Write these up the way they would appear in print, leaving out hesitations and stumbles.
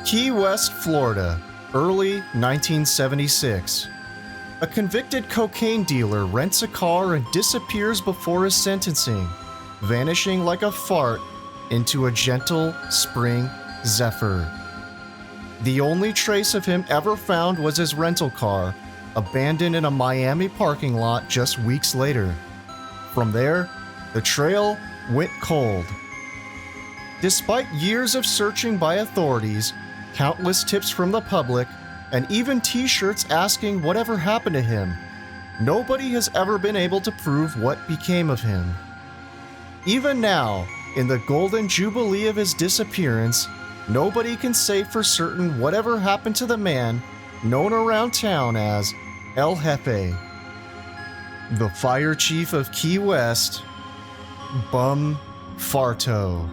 Key West, Florida, early 1976. A convicted cocaine dealer rents a car and disappears before his sentencing, vanishing like a fart into a gentle spring zephyr. The only trace of him ever found was his rental car, abandoned in a Miami parking lot just weeks later. From there, the trail went cold. Despite years of searching by authorities, countless tips from the public, and even t-shirts asking whatever happened to him, nobody has ever been able to prove what became of him. Even now, in the golden jubilee of his disappearance, nobody can say for certain whatever happened to the man known around town as El Jefe, the fire chief of Key West, Bum Farto.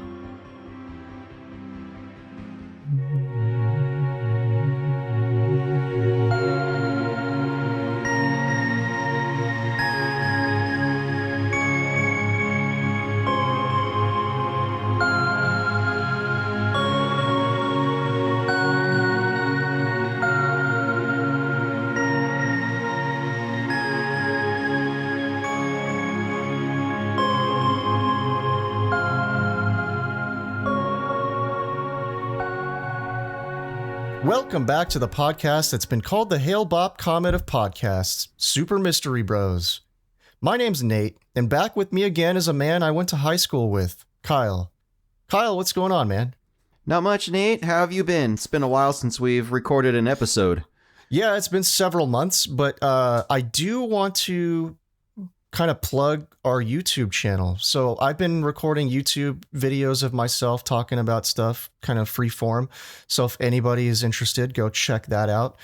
Welcome back to the podcast that's been called the Hail Bop Comet of Podcasts, Super Mystery Bros. My name's Nate, and back with me again is a man I went to high school with, Kyle. Kyle, what's going on, man? Not much, Nate. How have you been? It's been a while since we've recorded an episode. Yeah, it's been several months, but I do want to kind of plug our YouTube channel. So I've been recording YouTube videos of myself talking about stuff, kind of free form. So if anybody is interested, go check that out.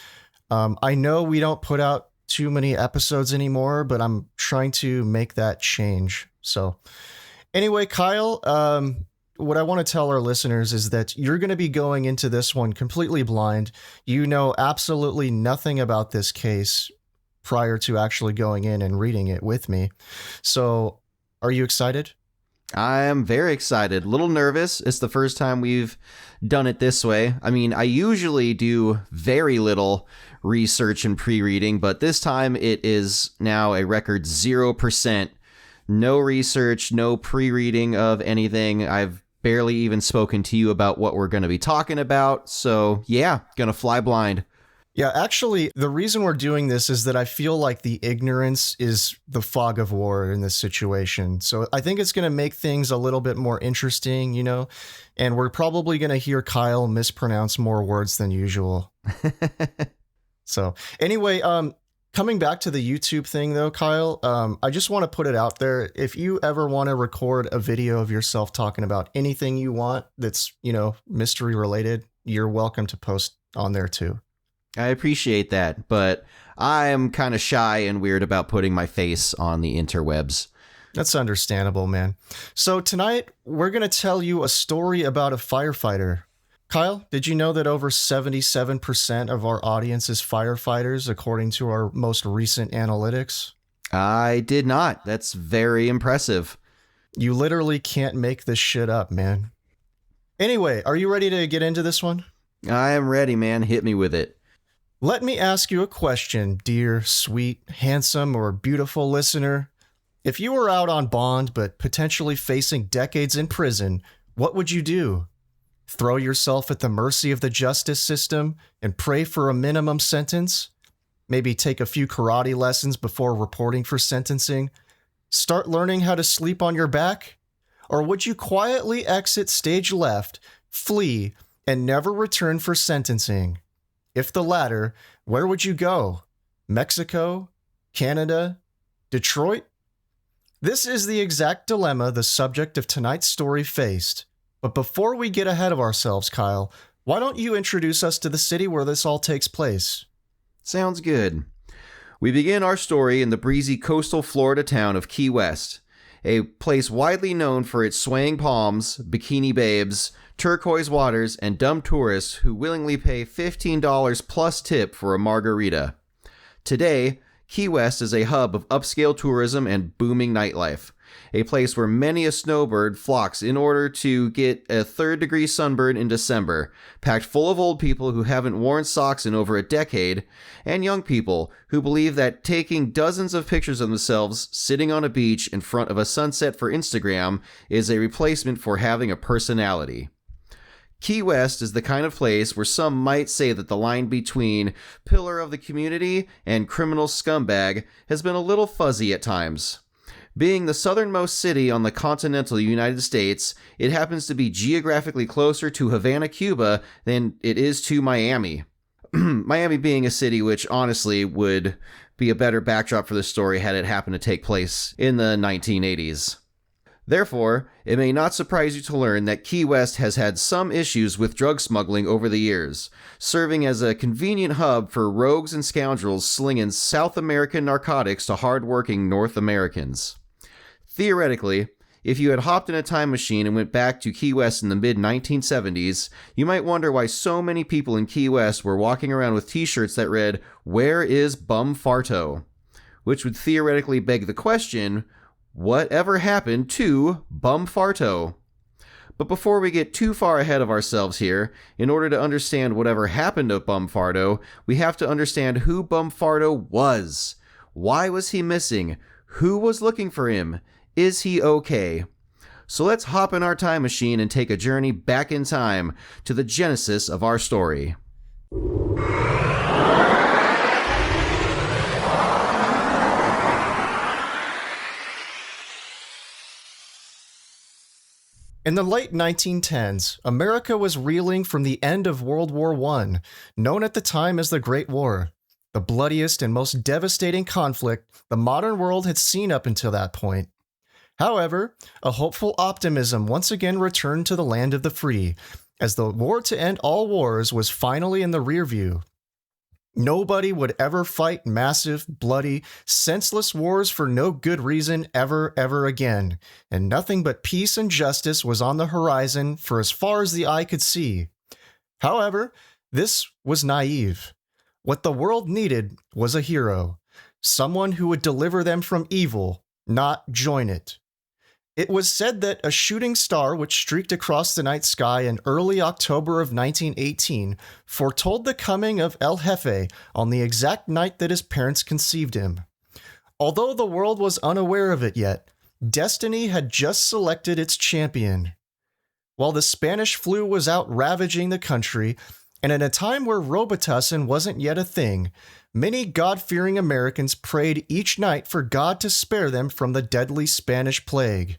I know we don't put out too many episodes anymore, but I'm trying to make that change. So anyway, Kyle, what I want to tell our listeners is that you're going to be going into this one completely blind. You know absolutely nothing about this case prior to actually going in and reading it with me. So are you excited? I am very excited. A little nervous. It's the first time we've done it this way. I mean, I usually do very little research and pre-reading, but this time it is now a record 0%. No research, no pre-reading of anything. I've barely even spoken to you about what we're going to be talking about. So yeah, gonna fly blind. Yeah, actually, the reason we're doing this is that I feel like the ignorance is the fog of war in this situation. So I think it's going to make things a little bit more interesting, you know, and we're probably going to hear Kyle mispronounce more words than usual. So anyway, coming back to the YouTube thing, though, Kyle, I just want to put it out there. If you ever want to record a video of yourself talking about anything you want that's, you know, mystery related, you're welcome to post on there, too. I appreciate that, but I'm kind of shy and weird about putting my face on the interwebs. That's understandable, man. So tonight, we're going to tell you a story about a firefighter. Kyle, did you know that over 77% of our audience is firefighters, according to our most recent analytics? I did not. That's very impressive. You literally can't make this shit up, man. Anyway, are you ready to get into this one? I am ready, man. Hit me with it. Let me ask you a question, dear, sweet, handsome, or beautiful listener. If you were out on bond but potentially facing decades in prison, what would you do? Throw yourself at the mercy of the justice system and pray for a minimum sentence? Maybe take a few karate lessons before reporting for sentencing? Start learning how to sleep on your back? Or would you quietly exit stage left, flee, and never return for sentencing? If the latter, where would you go? Mexico? Canada? Detroit? This is the exact dilemma the subject of tonight's story faced. But before we get ahead of ourselves, Kyle, why don't you introduce us to the city where this all takes place? Sounds good. We begin our story in the breezy coastal Florida town of Key West, a place widely known for its swaying palms, bikini babes, turquoise waters, and dumb tourists who willingly pay $15 plus tip for a margarita. Today, Key West is a hub of upscale tourism and booming nightlife, a place where many a snowbird flocks in order to get a third-degree sunburn in December, packed full of old people who haven't worn socks in over a decade, and young people who believe that taking dozens of pictures of themselves sitting on a beach in front of a sunset for Instagram is a replacement for having a personality. Key West is the kind of place where some might say that the line between pillar of the community and criminal scumbag has been a little fuzzy at times. Being the southernmost city on the continental United States, it happens to be geographically closer to Havana, Cuba than it is to Miami. Miami being a city which honestly would be a better backdrop for the story had it happened to take place in the 1980s. Therefore, it may not surprise you to learn that Key West has had some issues with drug smuggling over the years, serving as a convenient hub for rogues and scoundrels slinging South American narcotics to hard-working North Americans. Theoretically, if you had hopped in a time machine and went back to Key West in the mid-1970s, you might wonder why so many people in Key West were walking around with t-shirts that read, "Where is Bum Farto?" Which would theoretically beg the question, whatever happened to Bum Farto? But before we get too far ahead of ourselves here, in order to understand whatever happened to Bum Farto, we have to understand who Bum Farto was. Why was he missing? Who was looking for him? Is he okay? So let's hop in our time machine and take a journey back in time to the genesis of our story. In the late 1910s, America was reeling from the end of World War I, known at the time as the Great War, the bloodiest and most devastating conflict the modern world had seen up until that point. However, a hopeful optimism once again returned to the land of the free, as the war to end all wars was finally in the rearview. Nobody would ever fight massive, bloody, senseless wars for no good reason ever again, and nothing but peace and justice was on the horizon for as far as the eye could see. However, this was naive. What the world needed was a hero, someone who would deliver them from evil, not join it. It was said that a shooting star which streaked across the night sky in early October of 1918 foretold the coming of El Jefe on the exact night that his parents conceived him. Although the world was unaware of it yet, destiny had just selected its champion. While the Spanish flu was out ravaging the country, and in a time where Robitussin wasn't yet a thing, many God-fearing Americans prayed each night for God to spare them from the deadly Spanish plague.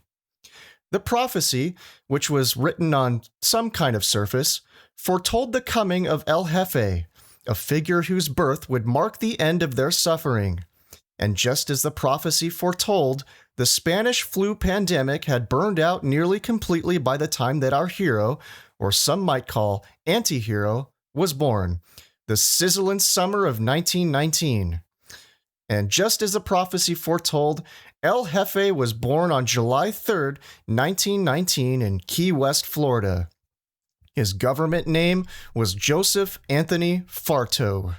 The prophecy, which was written on some kind of surface, foretold the coming of El Jefe, a figure whose birth would mark the end of their suffering. And just as the prophecy foretold, the Spanish flu pandemic had burned out nearly completely by the time that our hero, or some might call anti-hero, was born, the sizzling summer of 1919. And just as the prophecy foretold, El Jefe was born on July 3rd, 1919 in Key West, Florida. His government name was Joseph Anthony Farto.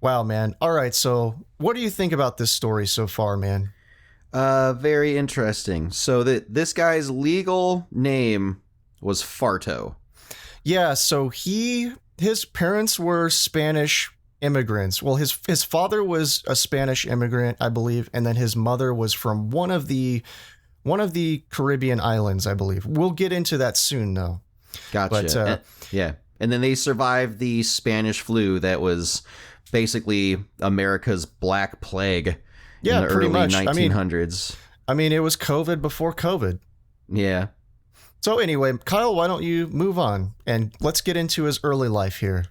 Wow, man. All right, so what do you think about this story so far, man? Very interesting. So this guy's legal name was Farto. Yeah, so his parents were Spanish immigrants. Well, his father was a Spanish immigrant, I believe, and then his mother was from one of the Caribbean islands, I believe. We'll get into that soon, though. Gotcha. Yeah. And then they survived the Spanish flu that was basically America's Black Plague in the pretty early much. 1900s. I mean, it was COVID before COVID. Yeah. So anyway, Kyle, why don't you move on and let's get into his early life here.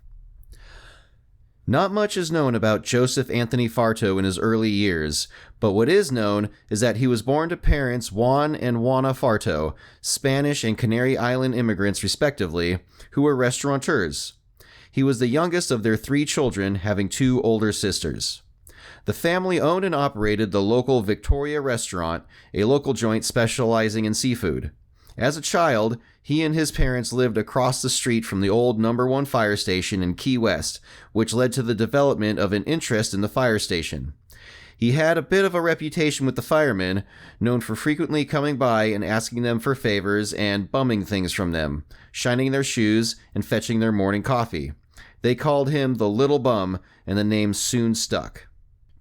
Not much is known about Joseph Anthony Farto in his early years, but what is known is that he was born to parents Juan and Juana Farto, Spanish and Canary Island immigrants respectively, who were restaurateurs. He was the youngest of their 3 children, having 2 older sisters. The family owned and operated the local Victoria restaurant, a local joint specializing in seafood. As a child, he and his parents lived across the street from the old No. 1 fire station in Key West, which led to the development of an interest in the fire station. He had a bit of a reputation with the firemen, known for frequently coming by and asking them for favors and bumming things from them, shining their shoes, and fetching their morning coffee. They called him the Little Bum, and the name soon stuck.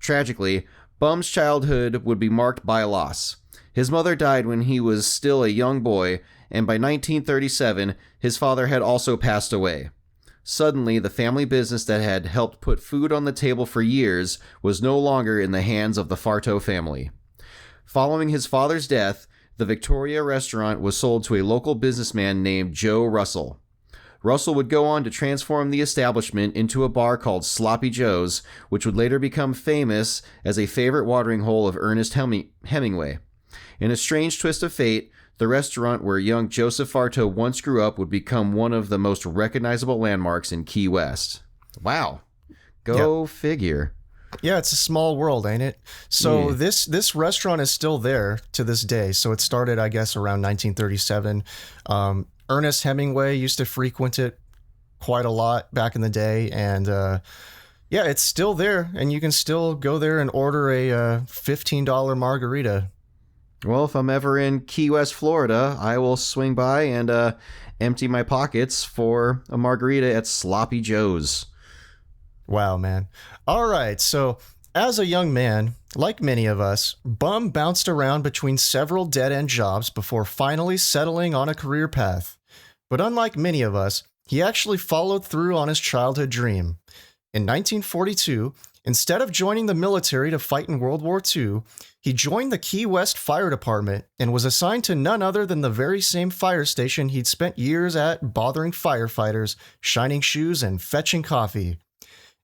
Tragically, Bum's childhood would be marked by loss. His mother died when he was still a young boy, and by 1937, his father had also passed away. Suddenly, the family business that had helped put food on the table for years was no longer in the hands of the Farto family. Following his father's death, the Victoria restaurant was sold to a local businessman named Joe Russell. Russell would go on to transform the establishment into a bar called Sloppy Joe's, which would later become famous as a favorite watering hole of Ernest Hemingway. In a strange twist of fate, the restaurant where young Joseph Farto once grew up would become one of the most recognizable landmarks in Key West. Wow. Go figure. Yeah, it's a small world, ain't it? So this restaurant is still there to this day. So it started, I guess, around 1937. Ernest Hemingway used to frequent it quite a lot back in the day. And it's still there. And you can still go there and order a $15 margarita. Well, if I'm ever in Key West, Florida, I will swing by and empty my pockets for a margarita at Sloppy Joe's. Wow, man. All right, so as a young man, like many of us, Bum bounced around between several dead-end jobs before finally settling on a career path. But unlike many of us, he actually followed through on his childhood dream. In 1942, instead of joining the military to fight in World War II, he joined the Key West Fire Department and was assigned to none other than the very same fire station he'd spent years at bothering firefighters, shining shoes, and fetching coffee.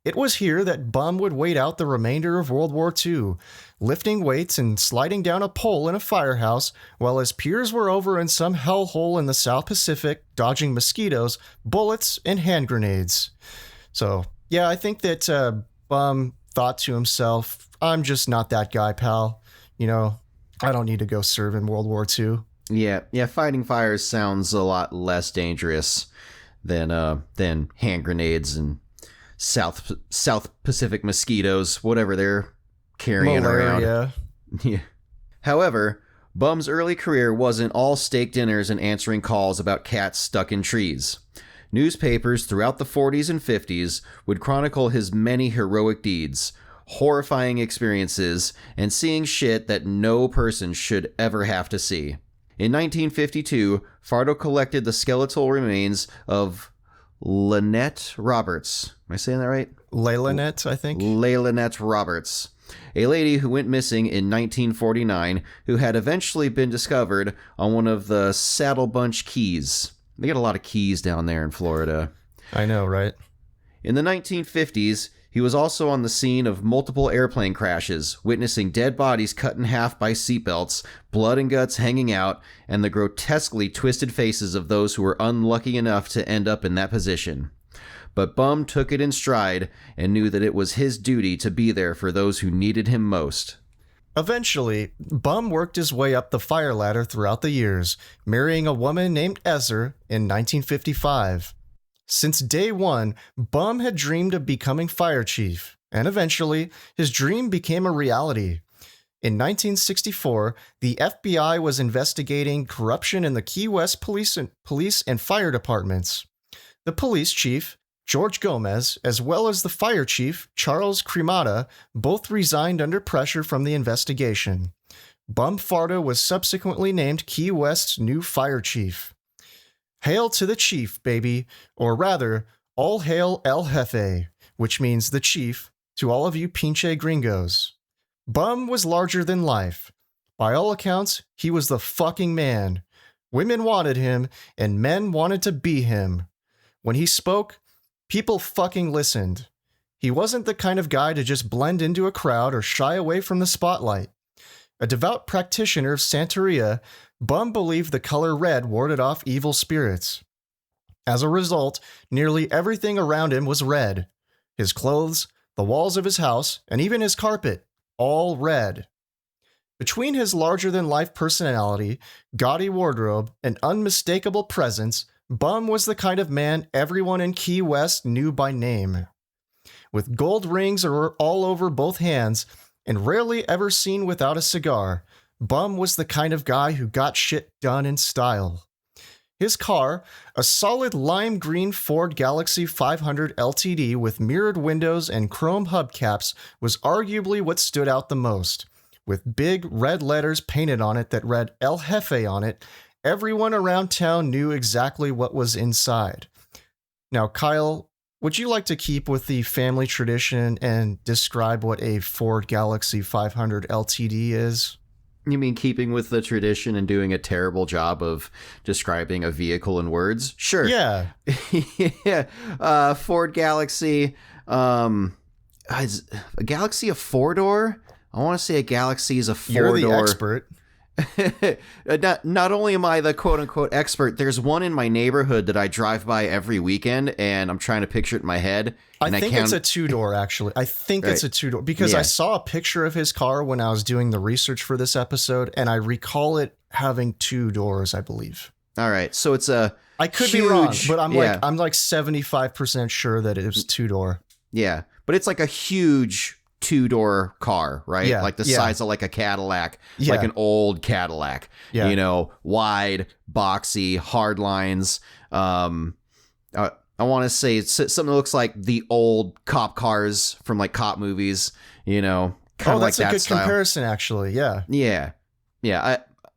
It was here that Bum would wait out the remainder of World War II, lifting weights and sliding down a pole in a firehouse while his peers were over in some hellhole in the South Pacific dodging mosquitoes, bullets, and hand grenades. So, yeah, I think that Bum thought to himself, I'm just not that guy, pal. You know, I don't need to go serve in World War II. Yeah, fighting fires sounds a lot less dangerous than hand grenades and South Pacific mosquitoes, whatever they're carrying Malaria. around. Yeah. However, Bum's early career wasn't all steak dinners and answering calls about cats stuck in trees. Newspapers throughout the 40s and 50s would chronicle his many heroic deeds, horrifying experiences, and seeing shit that no person should ever have to see. In 1952, Farto collected the skeletal remains of Lynette Roberts. Am I saying that right? Lynette, I think. Lynette Roberts, a lady who went missing in 1949, who had eventually been discovered on one of the Saddle Bunch Keys. They get a lot of keys down there in Florida. I know, right? In the 1950s, he was also on the scene of multiple airplane crashes, witnessing dead bodies cut in half by seatbelts, blood and guts hanging out, and the grotesquely twisted faces of those who were unlucky enough to end up in that position. But Bum took it in stride and knew that it was his duty to be there for those who needed him most. Eventually, Bum worked his way up the fire ladder throughout the years, marrying a woman named Ezer in 1955. Since day one, Bum had dreamed of becoming fire chief, and eventually, his dream became a reality. In 1964, the FBI was investigating corruption in the Key West police and fire departments. The police chief, George Gomez, as well as the fire chief, Charles Cremata, both resigned under pressure from the investigation. Bum Farto was subsequently named Key West's new fire chief. Hail to the chief, baby, or rather, all hail El Jefe, which means the chief, to all of you pinche gringos. Bum was larger than life. By all accounts, he was the fucking man. Women wanted him, and men wanted to be him. When he spoke, people fucking listened. He wasn't the kind of guy to just blend into a crowd or shy away from the spotlight. A devout practitioner of Santería, Bum believed the color red warded off evil spirits. As a result, nearly everything around him was red. His clothes, the walls of his house, and even his carpet, all red. Between his larger-than-life personality, gaudy wardrobe, and unmistakable presence, Bum was the kind of man everyone in Key West knew by name. With gold rings all over both hands, and rarely ever seen without a cigar, Bum was the kind of guy who got shit done in style. His car, a solid lime green Ford Galaxie 500 LTD with mirrored windows and chrome hubcaps, was arguably what stood out the most. With big red letters painted on it that read El Jefe on it, everyone around town knew exactly what was inside. Now, Kyle, would you like to keep with the family tradition and describe what a Ford Galaxie 500 LTD is? You mean keeping with the tradition and doing a terrible job of describing a vehicle in words? Sure. Yeah. Yeah. Ford Galaxie. Is a Galaxie a four-door? I want to say a Galaxie is a four-door. You're the expert. Not only am I the quote-unquote expert, there's one in my neighborhood that I drive by every weekend, and I'm trying to picture it in my head. I think it's a two-door, actually. I think it's a two-door, because I saw a picture of his car when I was doing the research for this episode, and I recall it having two doors, I believe. All right, so it's a I could be wrong, but I'm like 75% sure that it was two-door. Yeah, but it's like a huge two-door car, right? Yeah, like the size of like a Cadillac, like an old Cadillac, wide, boxy, hard lines. I want to say it's something that looks like the old cop cars from like cop movies, kind of like that style. That's a good comparison, actually. Yeah.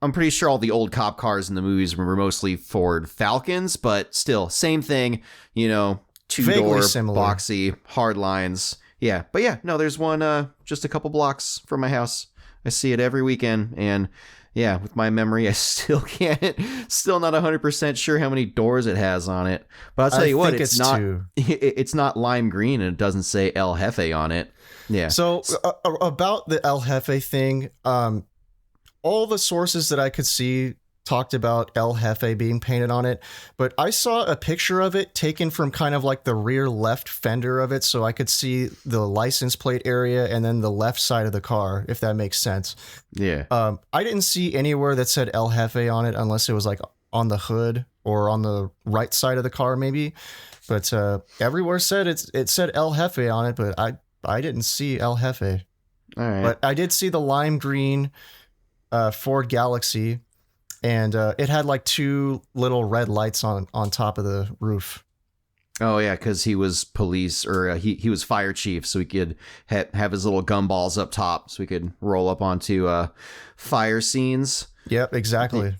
I'm pretty sure all the old cop cars in the movies were mostly Ford Falcons, but still, same thing, two-door, boxy, hard lines. Yeah, but there's one just a couple blocks from my house. I see it every weekend, and with my memory, I still not 100% sure how many doors it has on it. But I'll tell you what, it's not two. It's not lime green, and it doesn't say El Jefe on it. Yeah. So about the El Jefe thing, all the sources that I could see talked about El Jefe being painted on it, but I saw a picture of it taken from kind of like the rear left fender of it, so I could see the license plate area and then the left side of the car, if that makes sense. Yeah. I didn't see anywhere that said El Jefe on it unless it was like on the hood or on the right side of the car maybe, but everywhere said it said El Jefe on it, but I didn't see El Jefe. All right. But I did see the lime green Ford Galaxie, and it had like two little red lights on top of the roof. Oh yeah, because he was police, or he was fire chief, so he could have his little gumballs up top, so he could roll up onto fire scenes. Yep, exactly.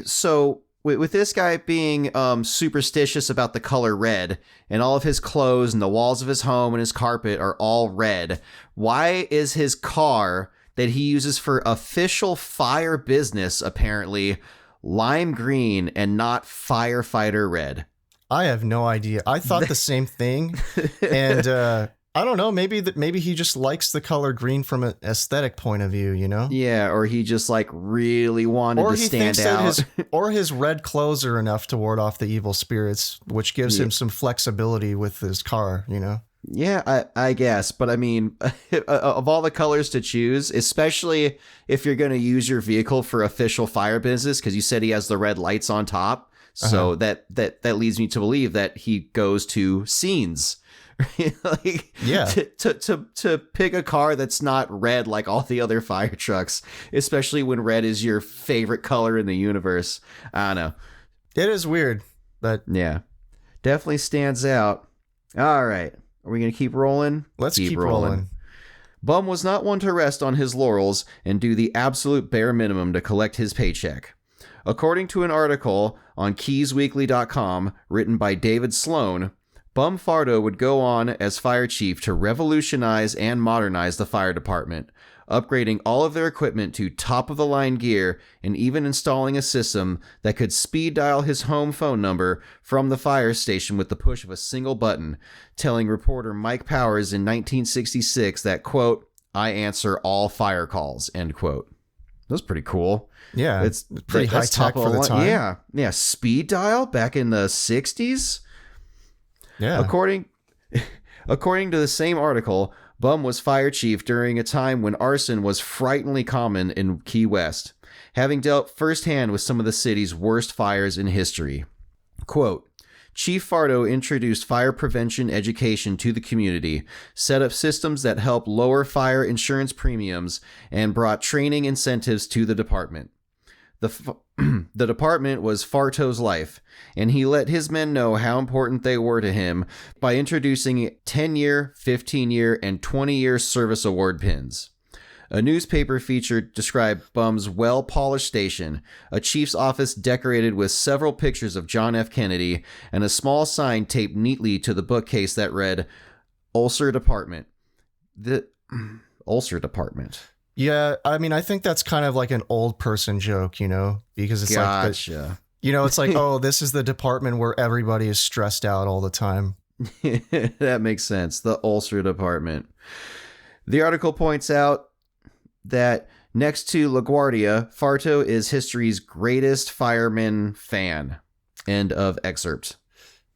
So with this guy being superstitious about the color red, and all of his clothes and the walls of his home and his carpet are all red, why is his car that he uses for official fire business apparently lime green and not firefighter red? I have no idea. I thought the same thing, and I don't know. Maybe he just likes the color green from an aesthetic point of view, Yeah, or he just like really wanted to stand out. Or his red clothes are enough to ward off the evil spirits, which gives him some flexibility with his car, Yeah, I guess. But I mean, of all the colors to choose, especially if you're going to use your vehicle for official fire business, because you said he has the red lights on top. So that leads me to believe that he goes to scenes. To pick a car that's not red like all the other fire trucks, especially when red is your favorite color in the universe. I don't know. It is weird, but yeah, definitely stands out. All right. Are we going to keep rolling? Let's keep rolling. Bum was not one to rest on his laurels and do the absolute bare minimum to collect his paycheck. According to an article on keysweekly.com written by David Sloan, Bum Farto would go on as fire chief to revolutionize and modernize the fire department, upgrading all of their equipment to top-of-the-line gear and even installing a system that could speed dial his home phone number from the fire station with the push of a single button, telling reporter Mike Powers in 1966 that, quote, "I answer all fire calls," end quote. That was pretty cool. Yeah, it's pretty high tech for the time. Yeah, speed dial back in the 60s? Yeah. According to the same article, Bum was fire chief during a time when arson was frighteningly common in Key West, having dealt firsthand with some of the city's worst fires in history. Quote, Chief Farto introduced fire prevention education to the community, set up systems that help lower fire insurance premiums, and brought training incentives to the department. The department was Farto's life, and he let his men know how important they were to him by introducing 10-year, 15-year, and 20-year service award pins. A newspaper feature described Bum's well-polished station, a chief's office decorated with several pictures of John F. Kennedy, and a small sign taped neatly to the bookcase that read, Ulcer Department. The Ulcer Department. Yeah, I mean, I think that's kind of like an old person joke, because it's Gotcha. It's like, oh, this is the department where everybody is stressed out all the time. That makes sense. The Ulcer Department. The article points out that next to LaGuardia, Farto is history's greatest fireman fan. End of excerpt.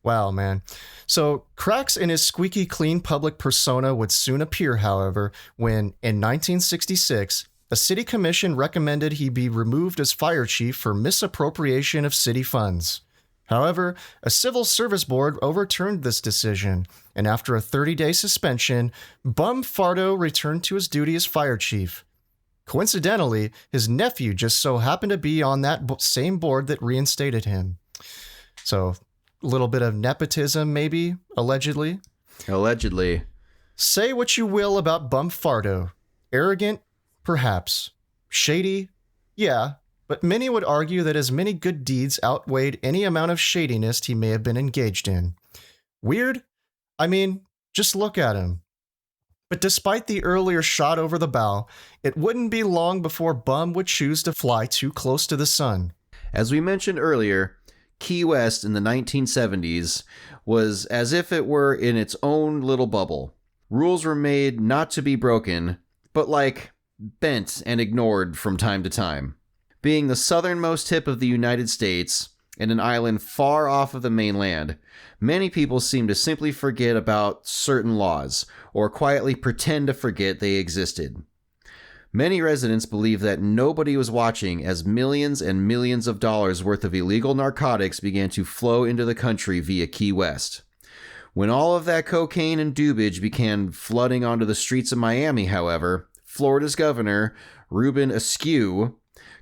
Wow, man. So cracks in his squeaky clean public persona would soon appear, however, when, in 1966, a city commission recommended he be removed as fire chief for misappropriation of city funds. However, a civil service board overturned this decision, and after a 30-day suspension, Bum Farto returned to his duty as fire chief. Coincidentally, his nephew just so happened to be on that same board that reinstated him. So, a little bit of nepotism, maybe, allegedly. Allegedly. Say what you will about Bum Farto. Arrogant? Perhaps. Shady? Yeah, but many would argue that his many good deeds outweighed any amount of shadiness he may have been engaged in. Weird? I mean, just look at him. But despite the earlier shot over the bow, it wouldn't be long before Bum would choose to fly too close to the sun. As we mentioned earlier, Key West in the 1970s was as if it were in its own little bubble. Rules were made not to be broken, but bent and ignored from time to time. Being the southernmost tip of the United States and an island far off of the mainland, many people seem to simply forget about certain laws or quietly pretend to forget they existed. Many residents believe that nobody was watching as millions and millions of dollars worth of illegal narcotics began to flow into the country via Key West. When all of that cocaine and dubage began flooding onto the streets of Miami, however, Florida's governor, Ruben Askew,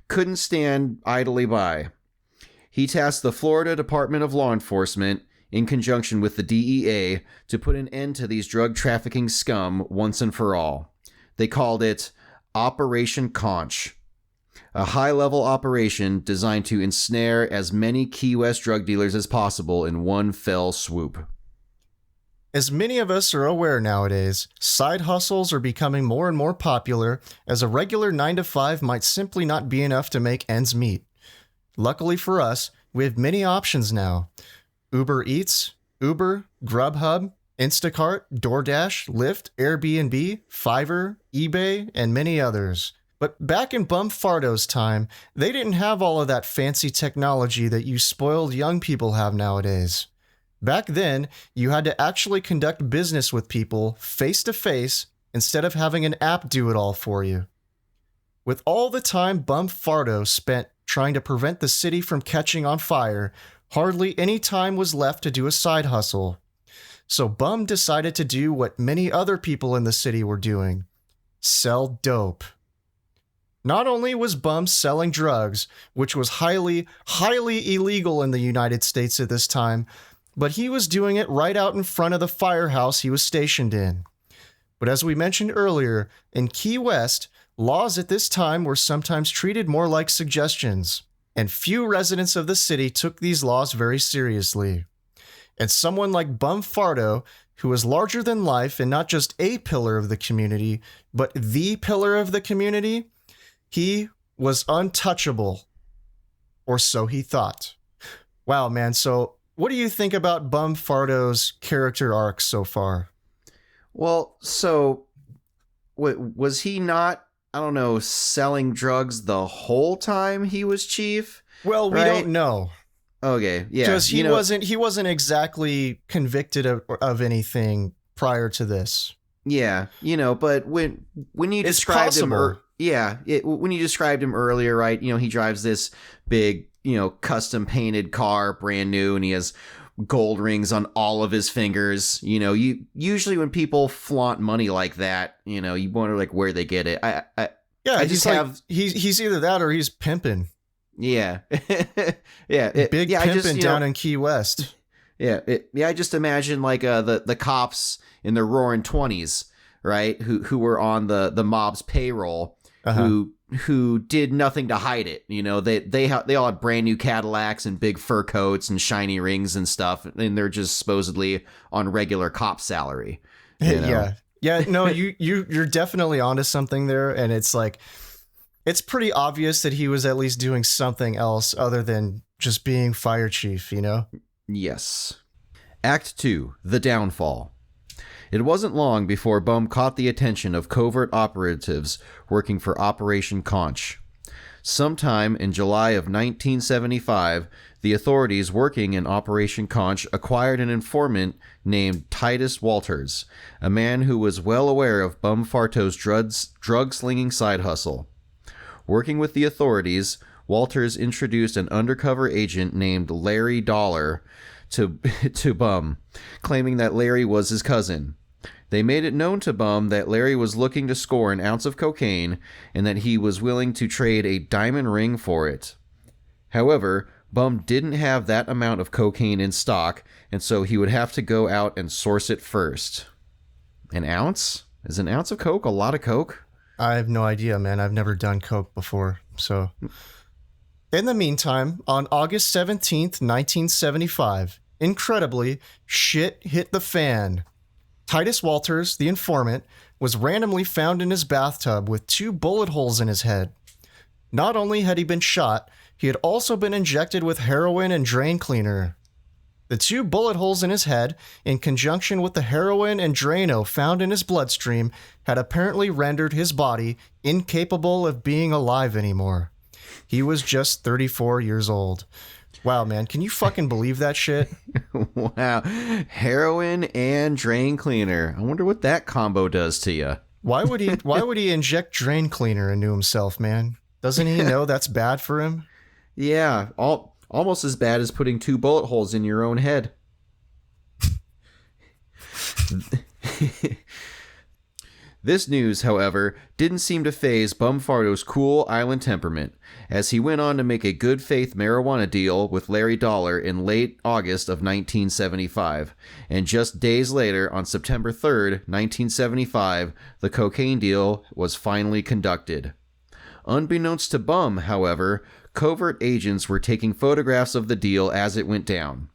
couldn't stand idly by. He tasked the Florida Department of Law Enforcement, in conjunction with the DEA, to put an end to these drug trafficking scum once and for all. They called it Operation Conch, a high-level operation designed to ensnare as many Key West drug dealers as possible in one fell swoop. As many of us are aware nowadays, side hustles are becoming more and more popular, as a regular 9-to-5 might simply not be enough to make ends meet. Luckily for us, we have many options now. Uber Eats, Uber, Grubhub, Instacart, DoorDash, Lyft, Airbnb, Fiverr, eBay, and many others. But back in Bum Farto's time, they didn't have all of that fancy technology that you spoiled young people have nowadays. Back then, you had to actually conduct business with people face to face instead of having an app do it all for you. With all the time Bum Farto spent trying to prevent the city from catching on fire, hardly any time was left to do a side hustle. So Bum decided to do what many other people in the city were doing: sell dope. Not only was Bum selling drugs, which was highly, highly illegal in the United States at this time, but he was doing it right out in front of the firehouse he was stationed in. But as we mentioned earlier, in Key West, laws at this time were sometimes treated more like suggestions, and few residents of the city took these laws very seriously. And someone like Bum Farto, who was larger than life and not just a pillar of the community, but the pillar of the community, he was untouchable. Or so he thought. Wow, man. So what do you think about Bum Farto's character arc so far? Well, so was he not, selling drugs the whole time he was chief? Well, we don't know. Okay, yeah. Because he wasn't exactly convicted of anything prior to this. Yeah, but when you it's described possible. when you described him earlier, right? He drives this big, custom painted car, brand new, and he has gold rings on all of his fingers. You know, you usually when people flaunt money like that, you know, you wonder like where they get it. Yeah, I he's just like, have he's either that or he's pimping. yeah, yeah, Big pimping down in Key West. Yeah, I just imagine like the cops in their roaring 20s, right? Who were on the mob's payroll, who did nothing to hide it. You know, they all had brand new Cadillacs and big fur coats and shiny rings and stuff, and they're just supposedly on regular cop salary. You know? Yeah. No, you're definitely onto something there, and it's like it's pretty obvious that he was at least doing something else other than just being fire chief. You know. Yes. Act 2, The Downfall. It wasn't long before Bum caught the attention of covert operatives working for Operation Conch. Sometime in July of 1975, the authorities working in Operation Conch acquired an informant named Titus Walters, a man who was well aware of Bum Farto's drug-slinging side hustle. Working with the authorities, Walters introduced an undercover agent named Larry Dollar to Bum, claiming that Larry was his cousin. They made it known to Bum that Larry was looking to score an ounce of cocaine and that he was willing to trade a diamond ring for it. However, Bum didn't have that amount of cocaine in stock, and so he would have to go out and source it first. An ounce? Is an ounce of coke a lot of coke? I have no idea, man. I've never done coke before, so... In the meantime, on August 17th, 1975, incredibly, shit hit the fan. Titus Walters, the informant, was randomly found in his bathtub with 2 bullet holes in his head. Not only had he been shot, he had also been injected with heroin and drain cleaner. The 2 bullet holes in his head, in conjunction with the heroin and Drano found in his bloodstream, had apparently rendered his body incapable of being alive anymore. He was just 34 years old. Wow, man. Can you fucking believe that shit? Wow. Heroin and drain cleaner. I wonder what that combo does to you. Why would he inject drain cleaner into himself, man? Doesn't he know that's bad for him? Yeah, almost as bad as putting 2 bullet holes in your own head. This news, however, didn't seem to faze Bum Farto's cool island temperament, as he went on to make a good faith marijuana deal with Larry Dollar in late August of 1975, and just days later, on September 3rd, 1975, the cocaine deal was finally conducted. Unbeknownst to Bum, however, covert agents were taking photographs of the deal as it went down.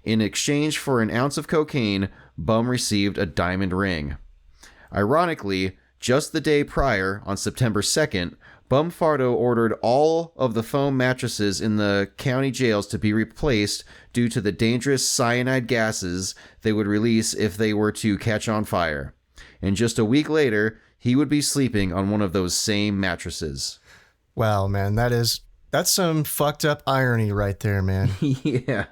In exchange for an ounce of cocaine, Bum received a diamond ring. Ironically, just the day prior, on September 2nd, Bum Farto ordered all of the foam mattresses in the county jails to be replaced due to the dangerous cyanide gases they would release if they were to catch on fire. And just a week later, he would be sleeping on one of those same mattresses. Wow, man, that's some fucked up irony right there, man. Yeah.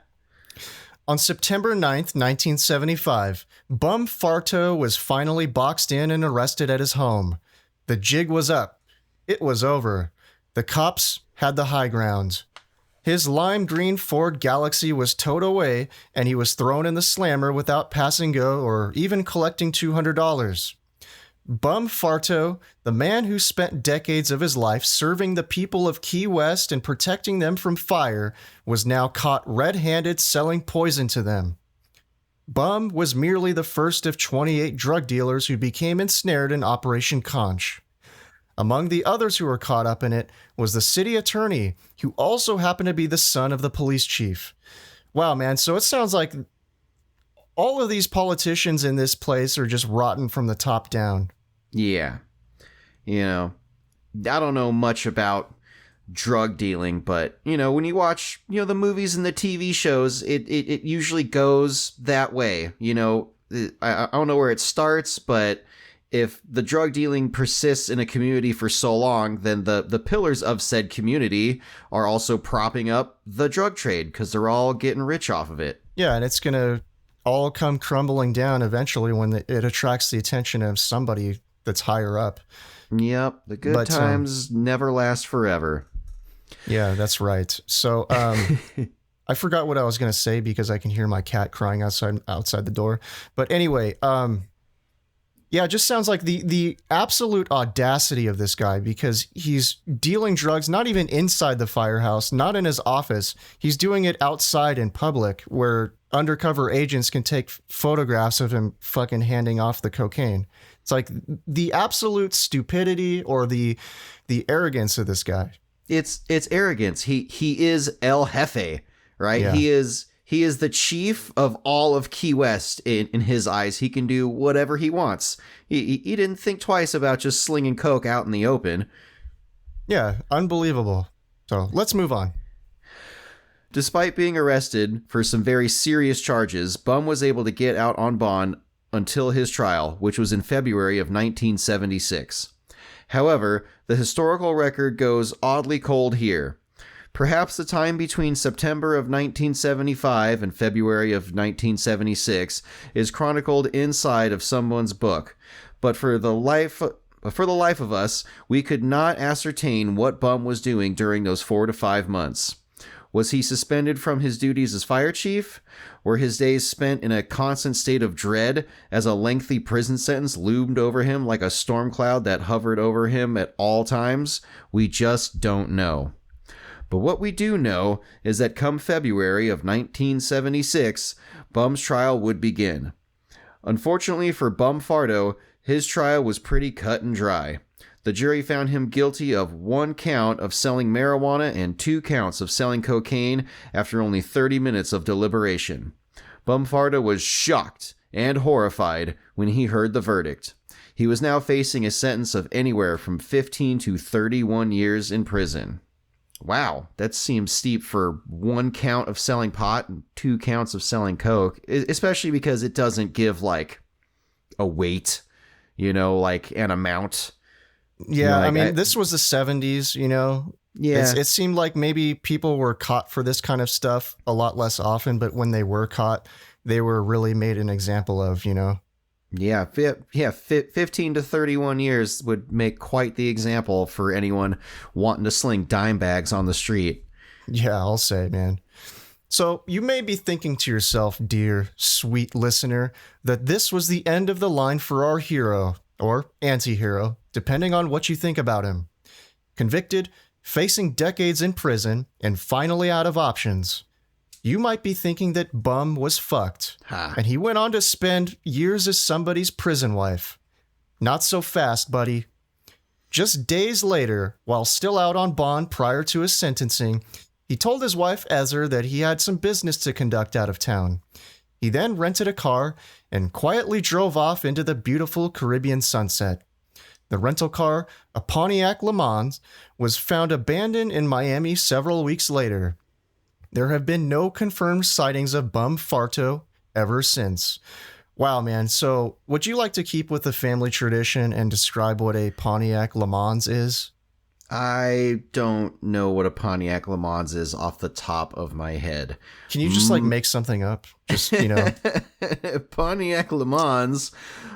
On September 9th, 1975, Bum Farto was finally boxed in and arrested at his home. The jig was up. It was over. The cops had the high ground. His lime green Ford Galaxy was towed away, and he was thrown in the slammer without passing go or even collecting $200. Bum Farto, the man who spent decades of his life serving the people of Key West and protecting them from fire, was now caught red-handed selling poison to them. Bum was merely the first of 28 drug dealers who became ensnared in Operation Conch. Among the others who were caught up in it was the city attorney, who also happened to be the son of the police chief. Wow, man, so it sounds like all of these politicians in this place are just rotten from the top down. Yeah. You know, I don't know much about drug dealing, but, you know, when you watch, you know, the movies and the TV shows, it usually goes that way. You know, I don't know where it starts, but if the drug dealing persists in a community for so long, then the pillars of said community are also propping up the drug trade because they're all getting rich off of it. Yeah, and it's going to all come crumbling down eventually when it attracts the attention of somebody that's higher up. Yep, the good times never last forever. Yeah, that's right. So I forgot what I was going to say because I can hear my cat crying outside the door. But anyway, yeah, it just sounds like the absolute audacity of this guy, because he's dealing drugs not even inside the firehouse, not in his office. He's doing it outside in public where undercover agents can take photographs of him fucking handing off the cocaine. It's like the absolute stupidity or the arrogance of this guy. It's arrogance. He is El Jefe, right? Yeah. He is the chief of all of Key West in his eyes. He can do whatever he wants. He didn't think twice about just slinging coke out in the open. Yeah, unbelievable. So let's move on. Despite being arrested for some very serious charges, Bum was able to get out on bond until his trial, which was in February of 1976. However, the historical record goes oddly cold here. Perhaps the time between September of 1975 and February of 1976 is chronicled inside of someone's book, but for the life of us, we could not ascertain what Bum was doing during those 4 to 5 months. Was he suspended from his duties as fire chief? Were his days spent in a constant state of dread as a lengthy prison sentence loomed over him like a storm cloud that hovered over him at all times? We just don't know. But what we do know is that come February of 1976, Bum's trial would begin. Unfortunately for Bum Farto, his trial was pretty cut and dry. The jury found him guilty of 1 count of selling marijuana and 2 counts of selling cocaine after only 30 minutes of deliberation. Bum Farto was shocked and horrified when he heard the verdict. He was now facing a sentence of anywhere from 15 to 31 years in prison. Wow, that seems steep for 1 count of selling pot and 2 counts of selling coke, especially because it doesn't give like a weight, like an amount. Yeah, I mean, this was the 70s, Yeah. It seemed like maybe people were caught for this kind of stuff a lot less often, but when they were caught, they were really made an example of, Yeah, 15 to 31 years would make quite the example for anyone wanting to sling dime bags on the street. Yeah, I'll say, man. So you may be thinking to yourself, dear sweet listener, that this was the end of the line for our hero, or anti-hero, depending on what you think about him. Convicted, facing decades in prison, and finally out of options. You might be thinking that Bum was fucked, and he went on to spend years as somebody's prison wife. Not so fast, buddy. Just days later, while still out on bond prior to his sentencing, he told his wife Ezer that he had some business to conduct out of town. He then rented a car and quietly drove off into the beautiful Caribbean sunset. The rental car, a Pontiac Le Mans, was found abandoned in Miami several weeks later. There have been no confirmed sightings of Bum Farto ever since. Wow, man. So would you like to keep with the family tradition and describe what a Pontiac Le Mans is? I don't know what a Pontiac Le Mans is off the top of my head. Can you just make something up? Just, Pontiac Le Mans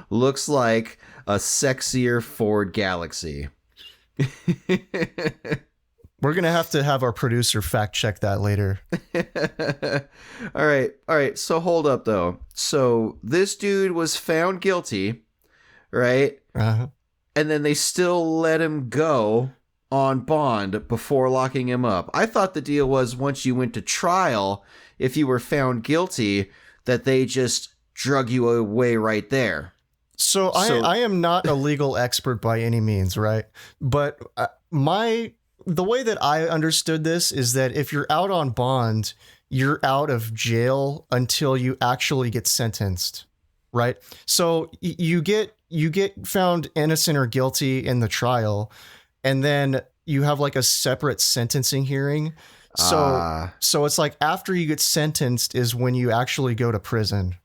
looks like a sexier Ford Galaxy. We're going to have our producer fact check that later. All right. So hold up, though. So this dude was found guilty, right? Uh-huh. And then they still let him go on bond before locking him up. I thought the deal was once you went to trial, if you were found guilty, that they just drug you away right there. So I am not a legal expert by any means, right? But the way that I understood this is that if you're out on bond, you're out of jail until you actually get sentenced, right? So you get found innocent or guilty in the trial, and then you have like a separate sentencing hearing. So it's like after you get sentenced is when you actually go to prison.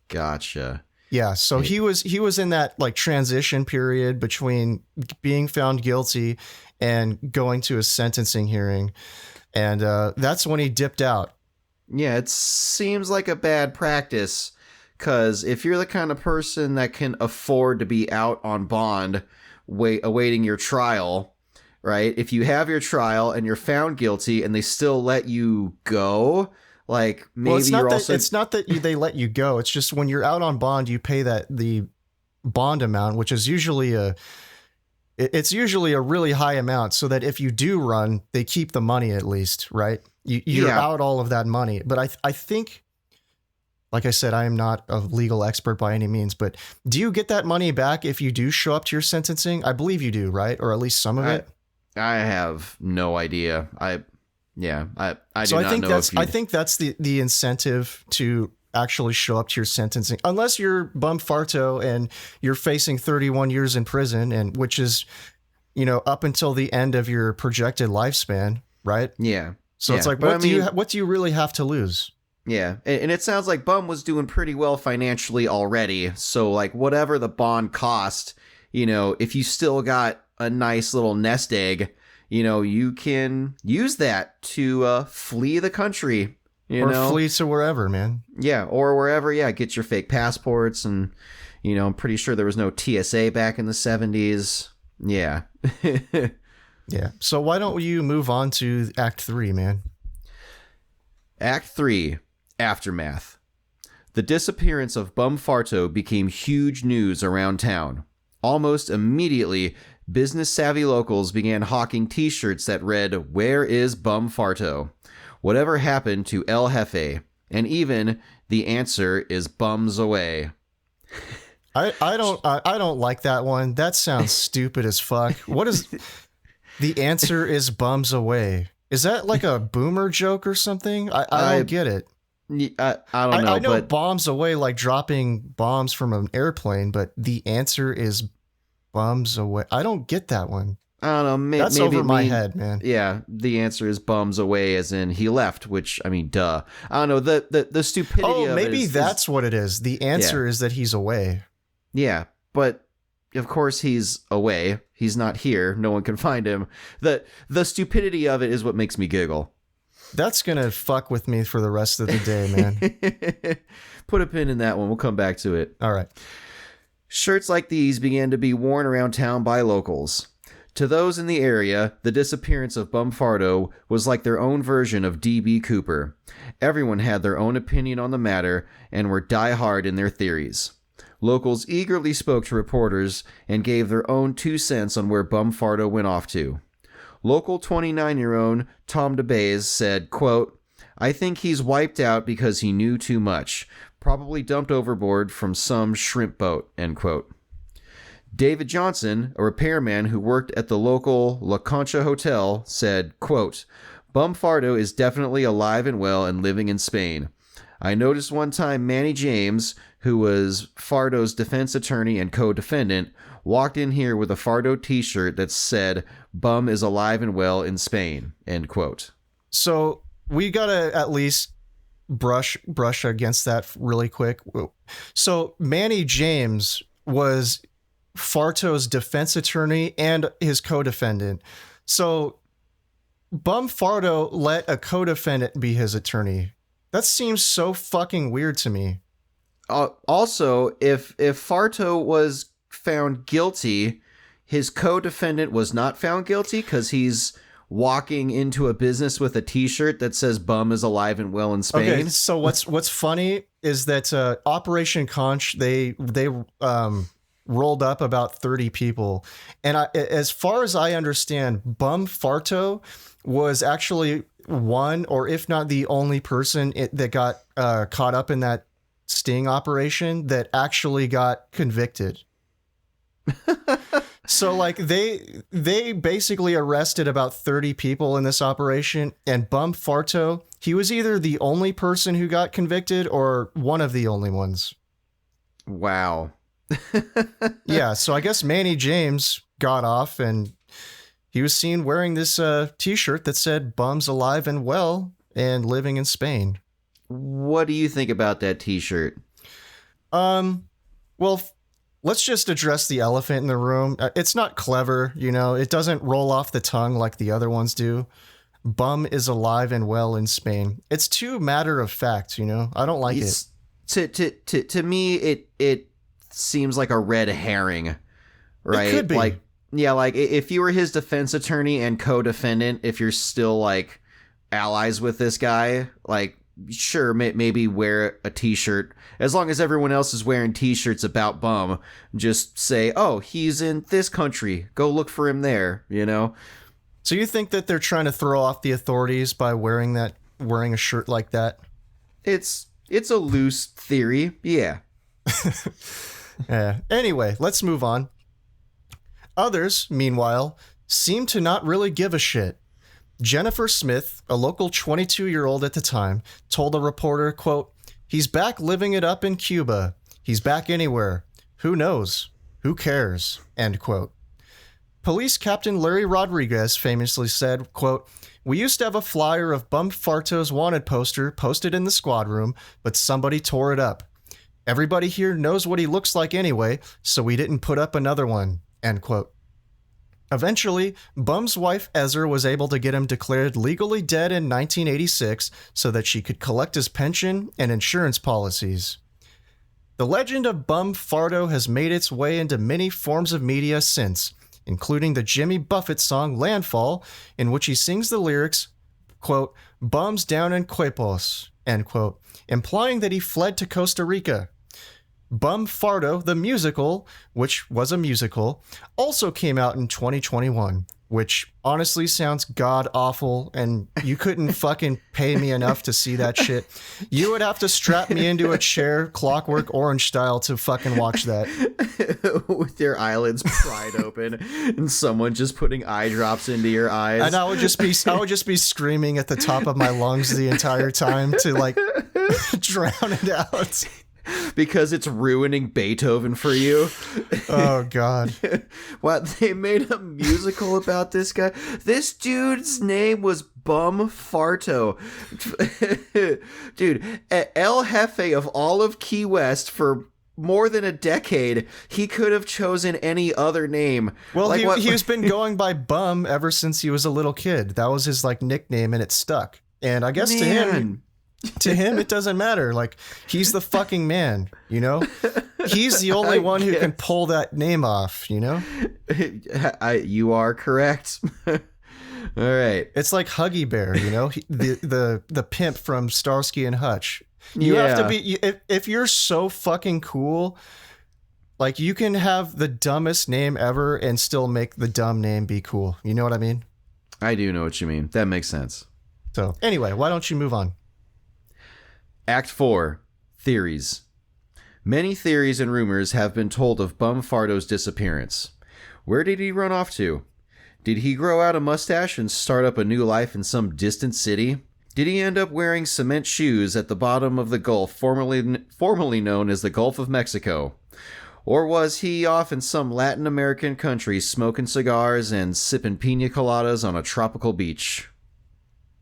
Gotcha. Yeah, so he was in that like transition period between being found guilty and going to a sentencing hearing, and that's when he dipped out. Yeah, it seems like a bad practice, because if you're the kind of person that can afford to be out on bond awaiting your trial, right? If you have your trial and you're found guilty and they still let you go, like maybe it's not that they let you go. It's just when you're out on bond, you pay the bond amount, which is usually it's usually a really high amount, so that if you do run, they keep the money at least, right? You're out all of that money. But I think, like I said, I am not a legal expert by any means, but do you get that money back if you do show up to your sentencing? I believe you do, right? Or at least some of it? I have no idea. I do not know. I think that's the incentive to actually show up to your sentencing, unless you're bum farto and you're facing 31 years in prison, and which is, up until the end of your projected lifespan, right? Yeah. So it's like, what do you really have to lose? Yeah, and it sounds like Bum was doing pretty well financially already. So like whatever the bond cost, if you still got a nice little nest egg, you can use that to flee the country. Flee to wherever, man. Yeah, or wherever, get your fake passports. And, I'm pretty sure there was no TSA back in the 70s. Yeah. Yeah. So why don't you move on to Act 3, man? Act 3, Aftermath. The disappearance of Bum Farto became huge news around town. Almost immediately, business-savvy locals began hawking t-shirts that read, "Where is Bum Farto? Whatever happened to El Jefe?" And even, "The answer is bums away." I don't like that one. That sounds stupid as fuck. What is... The answer is bums away. Is that like a boomer joke or something? I don't get it. I don't know. I know bombs away, like dropping bombs from an airplane, but the answer is bums away. I don't get that one. I don't know. That's maybe over my head, man. Yeah, the answer is bums away, as in he left. Which, I mean, duh. I don't know. The stupidity. Oh, of maybe it that's what it is. The answer is that he's away. Yeah, but of course he's away. He's not here. No one can find him. The stupidity of it is what makes me giggle. That's gonna fuck with me for the rest of the day, man. Put a pin in that one. We'll come back to it. All right. Shirts like these began to be worn around town by locals. To those in the area, the disappearance of Bum Farto was like their own version of D.B. Cooper. Everyone had their own opinion on the matter and were die-hard in their theories. Locals eagerly spoke to reporters and gave their own 2 cents on where Bum Farto went off to. Local 29-year-old Tom DeBays said, quote, "I think he's wiped out because he knew too much. Probably dumped overboard from some shrimp boat," end quote. David Johnson, a repairman who worked at the local La Concha Hotel, said, quote, "Bum Farto is definitely alive and well and living in Spain. I noticed one time Manny James, who was Farto's defense attorney and co-defendant, walked in here with a Farto t-shirt that said, 'Bum is alive and well in Spain,'" end quote. So we gotta at least brush against that really quick. So Manny James was Farto's defense attorney and his co-defendant. So Bum Farto let a co-defendant be his attorney. That seems so fucking weird to me. Also, if Farto was found guilty, his co-defendant was not found guilty because he's walking into a business with a t-shirt that says "Bum is alive and well in Spain." Okay, so what's funny is that Operation Conch, they rolled up about 30 people, and as far as I understand, Bum Farto was actually one, or if not the only person that got caught up in that sting operation that actually got convicted. So like they basically arrested about 30 people in this operation, and Bum Farto, he was either the only person who got convicted or one of the only ones. Wow. Yeah, so I guess Manny James got off, and he was seen wearing this t-shirt that said "Bum's alive and well and living in Spain." What do you think about that t-shirt? Well, let's just address the elephant in the room. It's not clever, it doesn't roll off the tongue like the other ones do. Bum is alive and well in Spain. It's too matter of fact, I don't like it. To me, it seems like a red herring, right? It could be. Yeah, like if you were his defense attorney and co-defendant, if you're still like allies with this guy, like sure, maybe wear a t-shirt. As long as everyone else is wearing t-shirts about Bum, just say, oh, he's in this country. Go look for him there, you know? So you think that they're trying to throw off the authorities by wearing a shirt like that? It's a loose theory, yeah. Yeah. Anyway, let's move on. Others, meanwhile, seem to not really give a shit. Jennifer Smith, a local 22-year-old at the time, told a reporter, quote, "He's back living it up in Cuba. He's back anywhere. Who knows? Who cares?" End quote. Police Captain Larry Rodriguez famously said, quote, "We used to have a flyer of Bum Farto's wanted poster posted in the squad room, but somebody tore it up. Everybody here knows what he looks like anyway, so we didn't put up another one." End quote. Eventually, Bum's wife Ezer was able to get him declared legally dead in 1986 so that she could collect his pension and insurance policies. The legend of Bum Farto has made its way into many forms of media since, including the Jimmy Buffett song Landfall, in which he sings the lyrics, quote, "Bums down in Quepos," end quote, implying that he fled to Costa Rica. Bum Farto, the musical, which was a musical, also came out in 2021, which honestly sounds god-awful, and you couldn't fucking pay me enough to see that shit. You would have to strap me into a chair, Clockwork Orange style, to fucking watch that. With your eyelids pried open and someone just putting eye drops into your eyes. And I would just be screaming at the top of my lungs the entire time to like drown it out. Because it's ruining Beethoven for you. Oh, God. What? They made a musical about this guy? This dude's name was Bum Farto. Dude, El Jefe of all of Key West for more than a decade, he could have chosen any other name. Well, like, he's been going by Bum ever since he was a little kid. That was his like nickname, and it stuck. And I guess to him, it doesn't matter. Like, he's the fucking man, you know? He's the only one who can pull that name off, you know? You are correct. All right. It's like Huggy Bear, you know? The pimp from Starsky and Hutch. You have to be... If you're so fucking cool, like, you can have the dumbest name ever and still make the dumb name be cool. You know what I mean? I do know what you mean. That makes sense. So, anyway, why don't you move on? Act 4. Theories. Many theories and rumors have been told of Bum Farto's disappearance. Where did he run off to? Did he grow out a mustache and start up a new life in some distant city? Did he end up wearing cement shoes at the bottom of the Gulf, formerly known as the Gulf of Mexico? Or was he off in some Latin American country smoking cigars and sipping pina coladas on a tropical beach?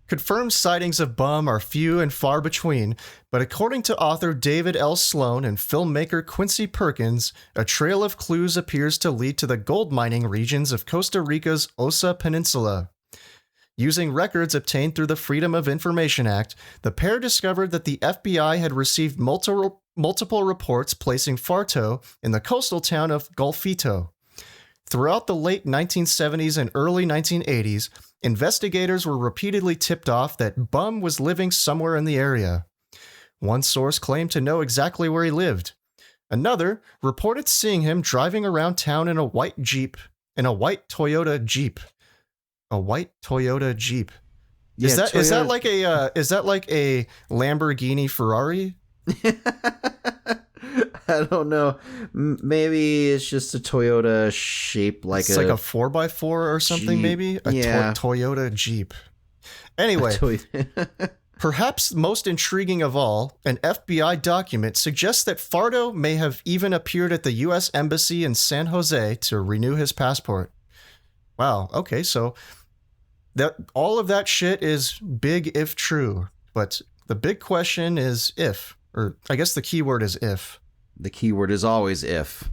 Confirmed sightings of Bum are few and far between, but according to author David L. Sloan and filmmaker Quincy Perkins, a trail of clues appears to lead to the gold mining regions of Costa Rica's Osa Peninsula. Using records obtained through the Freedom of Information Act, the pair discovered that the FBI had received multiple reports placing Farto in the coastal town of Golfito. Throughout the late 1970s and early 1980s, investigators were repeatedly tipped off that Bum was living somewhere in the area. One source claimed to know exactly where he lived. Another reported seeing him driving around town in a white Toyota Jeep. A white Toyota Jeep. Is that like a Lamborghini Ferrari? I don't know. Maybe it's just a Toyota shape like it's like a 4x4 or something, Jeep. maybe? Toyota Jeep. Anyway, perhaps most intriguing of all, an FBI document suggests that Farto may have even appeared at the U.S. Embassy in San Jose to renew his passport. Wow, okay, so that all of that shit is big if true, but the big question is if, or I guess the key word is if. The key word is always if.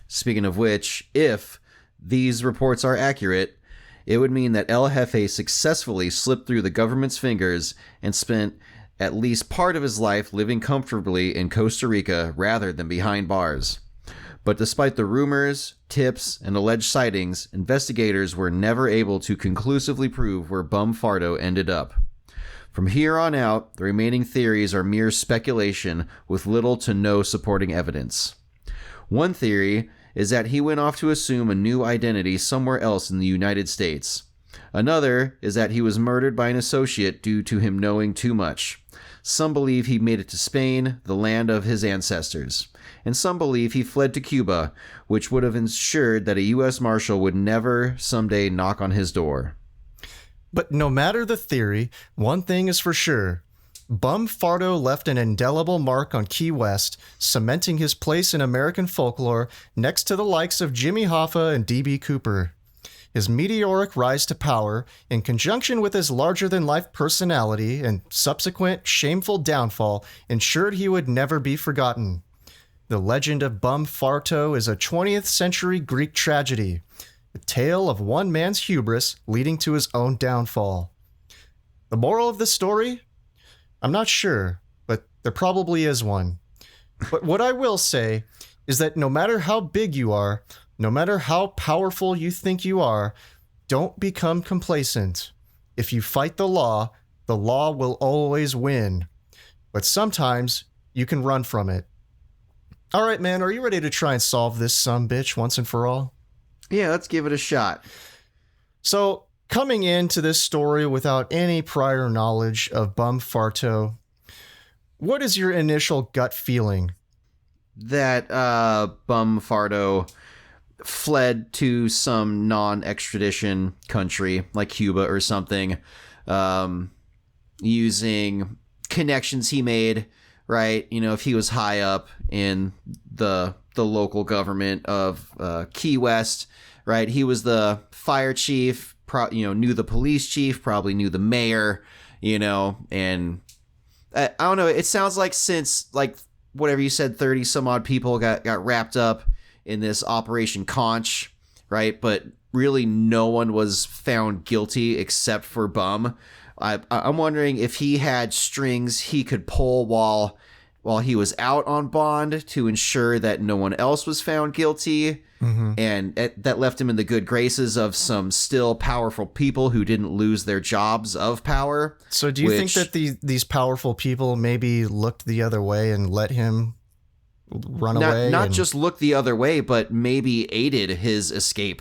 Speaking of which, if these reports are accurate, it would mean that El Jefe successfully slipped through the government's fingers and spent at least part of his life living comfortably in Costa Rica rather than behind bars. But despite the rumors, tips, and alleged sightings, investigators were never able to conclusively prove where Bum Farto ended up. From here on out, the remaining theories are mere speculation with little to no supporting evidence. One theory is that he went off to assume a new identity somewhere else in the United States. Another is that he was murdered by an associate due to him knowing too much. Some believe he made it to Spain, the land of his ancestors. And some believe he fled to Cuba, which would have ensured that a U.S. Marshal would never someday knock on his door. But no matter the theory, one thing is for sure. Bum Farto left an indelible mark on Key West, cementing his place in American folklore next to the likes of Jimmy Hoffa and D.B. Cooper. His meteoric rise to power, in conjunction with his larger-than-life personality and subsequent shameful downfall, ensured he would never be forgotten. The legend of Bum Farto is a 20th century Greek tragedy, a tale of one man's hubris leading to his own downfall. The moral of the story? I'm not sure, but there probably is one. But what I will say is that no matter how big you are, no matter how powerful you think you are, don't become complacent. If you fight the law will always win. But sometimes you can run from it. All right, man, are you ready to try and solve this sumbitch once and for all? Yeah, let's give it a shot. So, coming into this story without any prior knowledge of Bum Farto, what is your initial gut feeling? That Bum Farto fled to some non-extradition country like Cuba or something, using connections he made, right? You know, if he was high up in the local government of Key West, right? He was the fire chief, knew the police chief, probably knew the mayor, and I don't know. It sounds like since, like, whatever you said, 30 some odd people got wrapped up in this Operation Conch, right? But really no one was found guilty except for Bum. I'm wondering if he had strings he could pull while he was out on bond to ensure that no one else was found guilty. Mm-hmm. And that left him in the good graces of some still powerful people who didn't lose their jobs of power. So do you think that these powerful people maybe looked the other way and let him run away? Not just look the other way, but maybe aided his escape.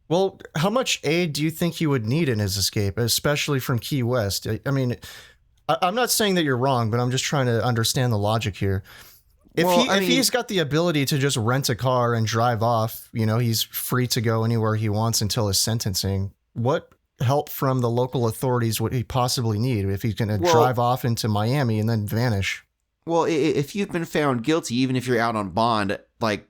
Well, how much aid do you think he would need in his escape, especially from Key West? I mean, I'm not saying that you're wrong, but I'm just trying to understand the logic here. If he's got the ability to just rent a car and drive off, he's free to go anywhere he wants until his sentencing. What help from the local authorities would he possibly need if he's going to drive off into Miami and then vanish? Well, if you've been found guilty, even if you're out on bond, like,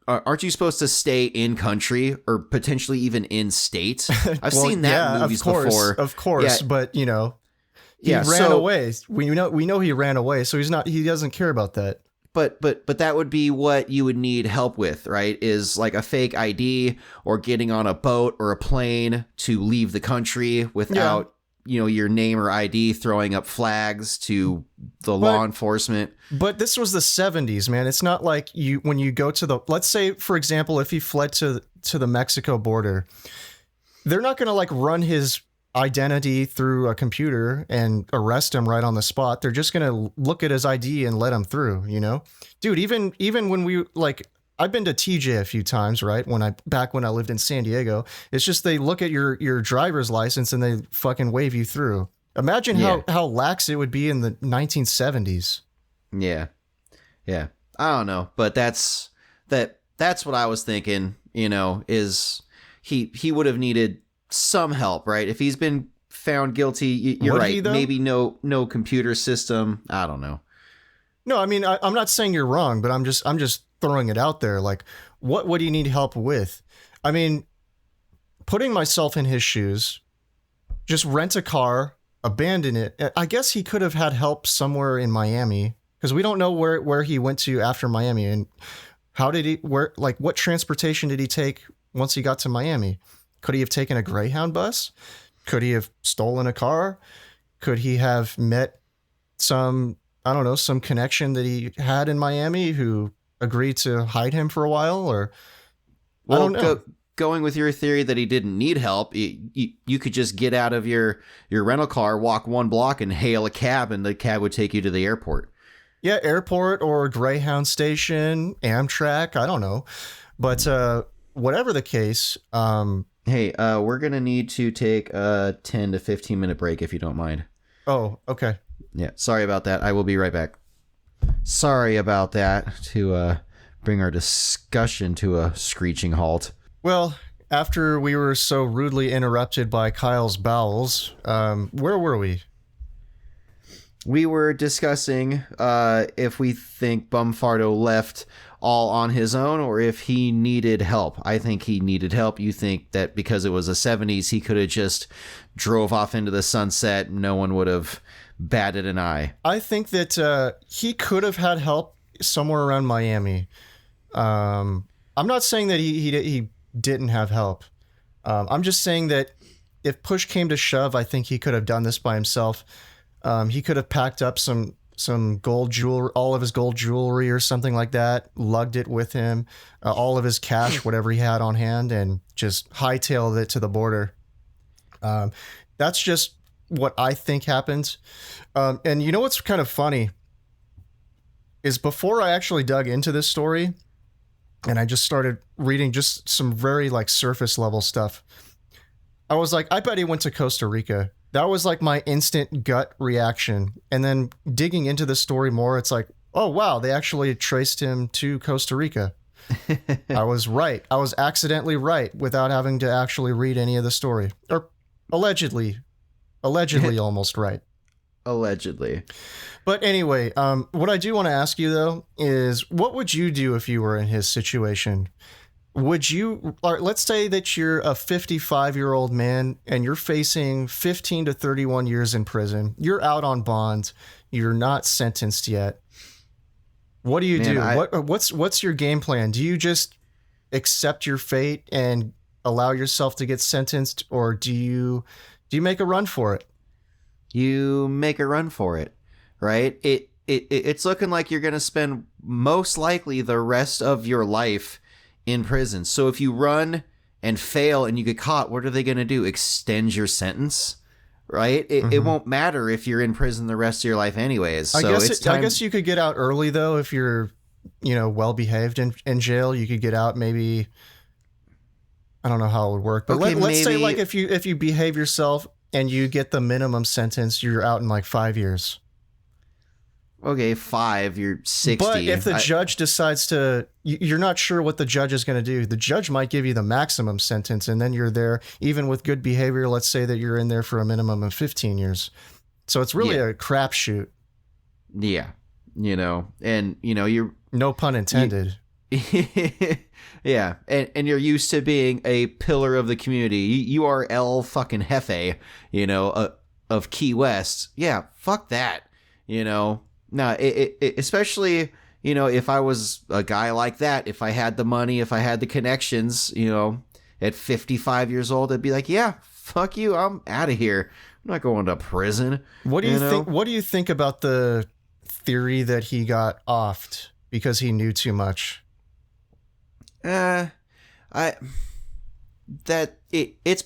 aren't you supposed to stay in country or potentially even in state? I've seen that in movies before. Of course, yeah. But he ran away. We know he ran away, so he doesn't care about that. But that would be what you would need help with, right? Is like a fake ID or getting on a boat or a plane to leave the country without your name or ID, throwing up flags to the law enforcement. But this was the 70s, man. It's not like when you go to let's say, for example, if he fled to the Mexico border, they're not going to like run his identity through a computer and arrest him right on the spot. They're just going to look at his ID and let him through, Dude, even when we I've been to TJ a few times, right? Back when I lived in San Diego, it's just they look at your driver's license and they fucking wave you through. Imagine how lax it would be in the 1970s. Yeah. Yeah. I don't know, but that's what I was thinking, is he would have needed some help, right? If he's been found guilty, you're right. Maybe no computer system. I don't know. No, I mean, I'm not saying you're wrong, but I'm just throwing it out there. Like, what do you need help with? I mean, putting myself in his shoes, just rent a car, abandon it. I guess he could have had help somewhere in Miami, because we don't know where he went to after Miami, and what transportation did he take once he got to Miami? Could he have taken a Greyhound bus? Could he have stolen a car? Could he have met some connection that he had in Miami who agree to hide him for a while, or I Well, don't know. going with your theory that he didn't need help, you could just get out of your rental car, walk 1 block, and hail a cab, and the cab would take you to the airport. Yeah, airport or Greyhound station, Amtrak, I don't know. But whatever the case, Hey, we're going to need to take a 10 to 15 minute break if you don't mind. oh, okay. Yeah, sorry about that. I will be right back. Sorry about that, to bring our discussion to a screeching halt. Well, after we were so rudely interrupted by Kyle's bowels, where were we? We were discussing if we think Bum Farto left all on his own or if he needed help. I think he needed help. You think that because it was the 70s, he could have just drove off into the sunset and no one would have batted an eye. I think that he could have had help somewhere around Miami. I'm not saying that he didn't have help. I'm just saying that if push came to shove, I think he could have done this by himself. He could have packed up some gold jewelry, all of his gold jewelry or something like that, lugged it with him, all of his cash, whatever he had on hand, and just hightailed it to the border. That's just what I think happened. And you know what's kind of funny is before I actually dug into this story and I just started reading just some very like surface level stuff, I was like, I bet he went to Costa Rica. That was like my instant gut reaction. And then digging into the story more, it's like, oh, wow, they actually traced him to Costa Rica. I was right. I was accidentally right without having to actually read any of the story. Or allegedly almost right. Allegedly. But anyway, what I do want to ask you, though, is what would you do if you were in his situation? Would you, or let's say that you're a 55-year-old man and you're facing 15 to 31 years in prison. You're out on bond. You're not sentenced yet. What do you do? What's your game plan? Do you just accept your fate and allow yourself to get sentenced, or do you make a run for it? You make a run for it, right? It's looking like you're going to spend most likely the rest of your life in prison. So if you run and fail and you get caught, what are they going to do? Extend your sentence, right? It won't matter if you're in prison the rest of your life anyways. So I guess you could get out early, though, if you're, well behaved in jail. You could get out maybe. I don't know how it would work, but okay, let's say like if you behave yourself and you get the minimum sentence, you're out in like 5 years. Okay, 5, you're 60. But if the judge decides to, you're not sure what the judge is going to do. The judge might give you the maximum sentence, and then you're there, even with good behavior. Let's say that you're in there for a minimum of 15 years. So it's really a crapshoot. Yeah. And, you're... No pun intended. Yeah. And you're used to being a pillar of the community. You are El fucking Jefe, of Key West. Yeah, fuck that, No, especially, if I was a guy like that, if I had the money, if I had the connections, at 55 years old, I'd be like, yeah, fuck you. I'm out of here. I'm not going to prison. What do you think? What do you think about the theory that he got offed because he knew too much? It's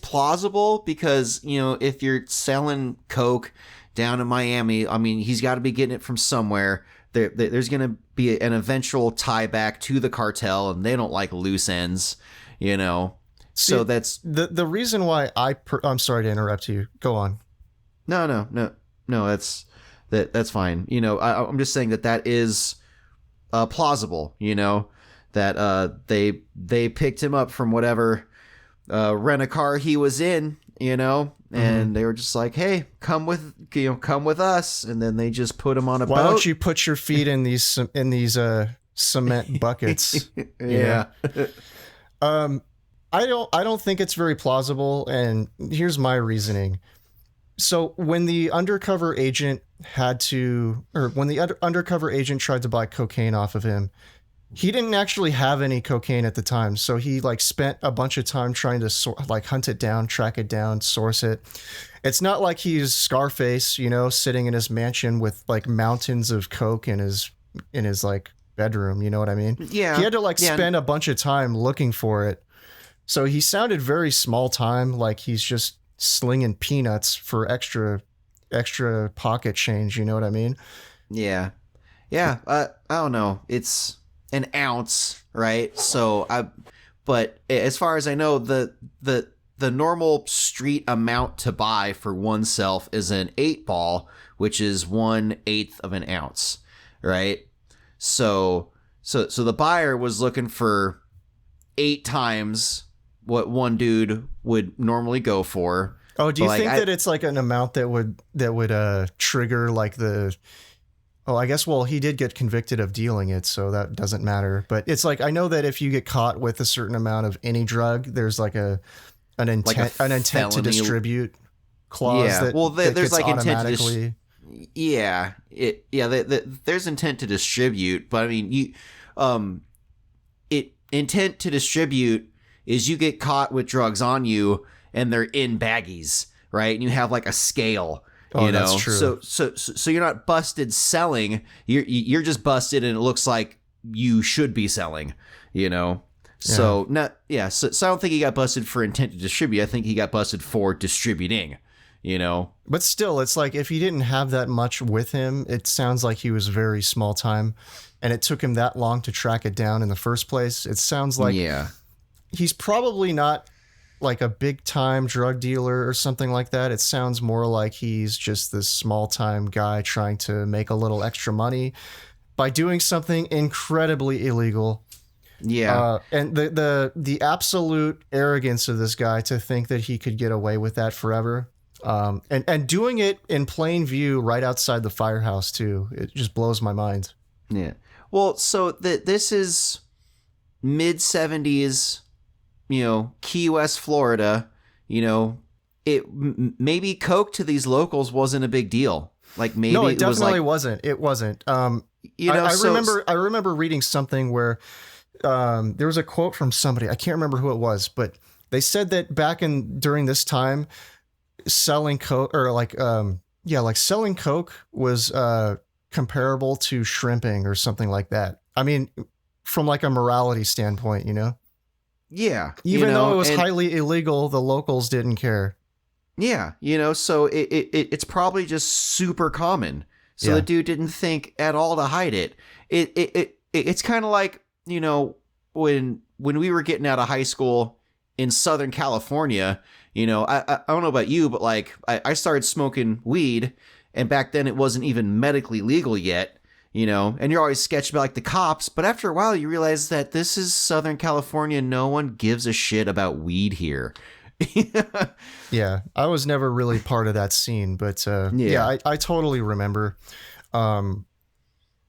plausible because, if you're selling coke down in Miami, I mean, he's got to be getting it from somewhere. There's going to be an eventual tie back to the cartel, and they don't like loose ends, So See, that's the reason why I'm sorry to interrupt you. Go on. No. That's fine. I'm just saying that is plausible. That they picked him up from whatever rent a car he was in. And they were just like, "Hey, come with us," and then they just put him on a boat. Why don't you put your feet in these cement buckets? Yeah. I don't think it's very plausible, and here's my reasoning. So when the undercover agent tried to buy cocaine off of him, he didn't actually have any cocaine at the time. So he spent a bunch of time trying to hunt it down, track it down, source it. It's not like he's Scarface, sitting in his mansion with mountains of coke in his bedroom. You know what I mean? Yeah. He had to like Yeah. spend a bunch of time looking for it. So he sounded very small time, like he's just slinging peanuts for extra pocket change. You know what I mean? Yeah. Yeah. I don't know. It's an ounce, right? But as far as I know, the normal street amount to buy for oneself is an 8-ball, which is 1/8 of an ounce, right? So the buyer was looking for 8 times what one dude would normally go for. Oh, do you But, think that it's like an amount that would trigger like the? Oh, I guess. Well, he did get convicted of dealing it, so that doesn't matter. But it's like I know that if you get caught with a certain amount of any drug, there's like an intent to felony distribute clause. Yeah. That, well, that there's gets like intent to automatically. there's intent to distribute, but I mean, intent to distribute is you get caught with drugs on you and they're in baggies, right? And you have like a scale. Oh, you know? that's true. So you're not busted selling. You're just busted, and it looks like you should be selling. You know. So So I don't think he got busted for intent to distribute. I think he got busted for distributing. You know. But still, it's like if he didn't have that much with him, it sounds like he was very small time, and it took him that long to track it down in the first place. It sounds like he's probably not like a big time drug dealer or something like that. It sounds more like he's just this small time guy trying to make a little extra money by doing something incredibly illegal. Yeah. And the absolute arrogance of this guy to think that he could get away with that forever. And doing it in plain view right outside the firehouse too. It just blows my mind. Yeah. Well, so this is mid 70s, you know, Key West, Florida. You know, maybe coke to these locals wasn't a big deal. Like maybe no, it definitely was wasn't. It wasn't. You know, I remember reading something where there was a quote from somebody. I can't remember who it was, but they said that during this time, selling coke selling coke was comparable to shrimping or something like that. I mean, from like a morality standpoint, you know. Yeah. Even though it was highly illegal, the locals didn't care. Yeah, you know, so it's probably just super common. So the dude didn't think at all to hide it. It's kind of like, you know, when we were getting out of high school in Southern California, you know, I don't know about you, but like I started smoking weed, and back then it wasn't even medically legal yet. You know, and you're always sketched about like the cops, but after a while you realize that this is Southern California. No one gives a shit about weed here. Yeah, I was never really part of that scene, but I totally remember.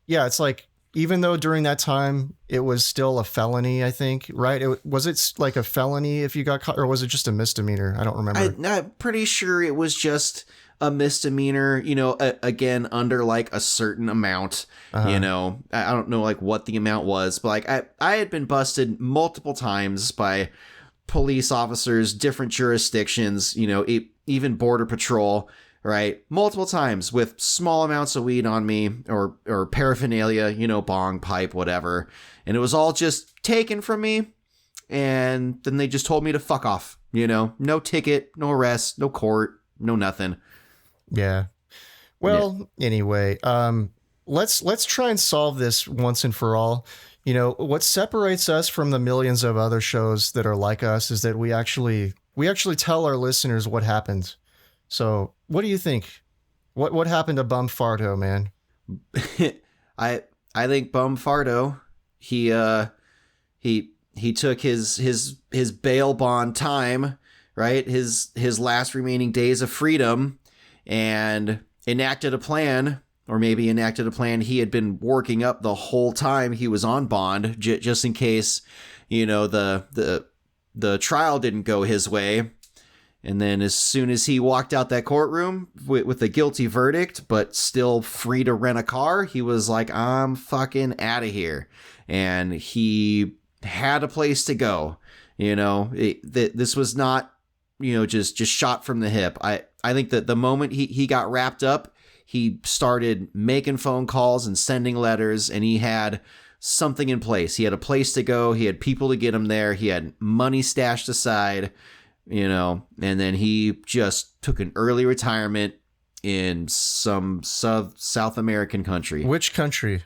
It's like even though during that time it was still a felony, I think, right? Was it like a felony if you got caught, or was it just a misdemeanor? I don't remember. I'm pretty sure it was just a misdemeanor, you know, again, under like a certain amount, you know, I don't know like what the amount was, but like I had been busted multiple times by police officers, different jurisdictions, you know, even Border Patrol, right? Multiple times with small amounts of weed on me or paraphernalia, you know, bong, pipe, whatever. And it was all just taken from me. And then they just told me to fuck off, you know, no ticket, no arrest, no court, no nothing. Yeah. Well, anyway, let's try and solve this once and for all. You know, what separates us from the millions of other shows that are like us is that we actually tell our listeners what happened. So, what do you think? What happened to Bum Farto, man? I think Bum Farto, he took his bail bond time, right? His last remaining days of freedom, and enacted a plan he had been working up the whole time he was on bond, just in case, you know, the trial didn't go his way. And then as soon as he walked out that courtroom with a guilty verdict, but still free to rent a car, he was like, I'm fucking out of here. And he had a place to go. You know, this was not, you know, just shot from the hip. I think that the moment he got wrapped up, he started making phone calls and sending letters, and he had something in place. He had a place to go. He had people to get him there. He had money stashed aside, and then he just took an early retirement in some South American country. Which country?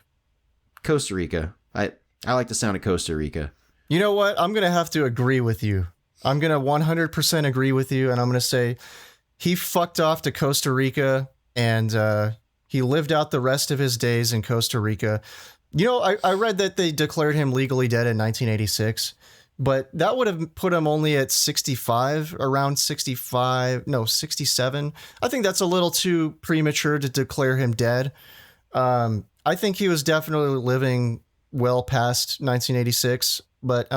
Costa Rica. I like the sound of Costa Rica. You know what? I'm going to have to agree with you. I'm going to 100% agree with you. And I'm going to say he fucked off to Costa Rica and he lived out the rest of his days in Costa Rica. I read that they declared him legally dead in 1986, but that would have put him only at 65, around 65, no, 67. I think that's a little too premature to declare him dead. I think he was definitely living well past 1986, but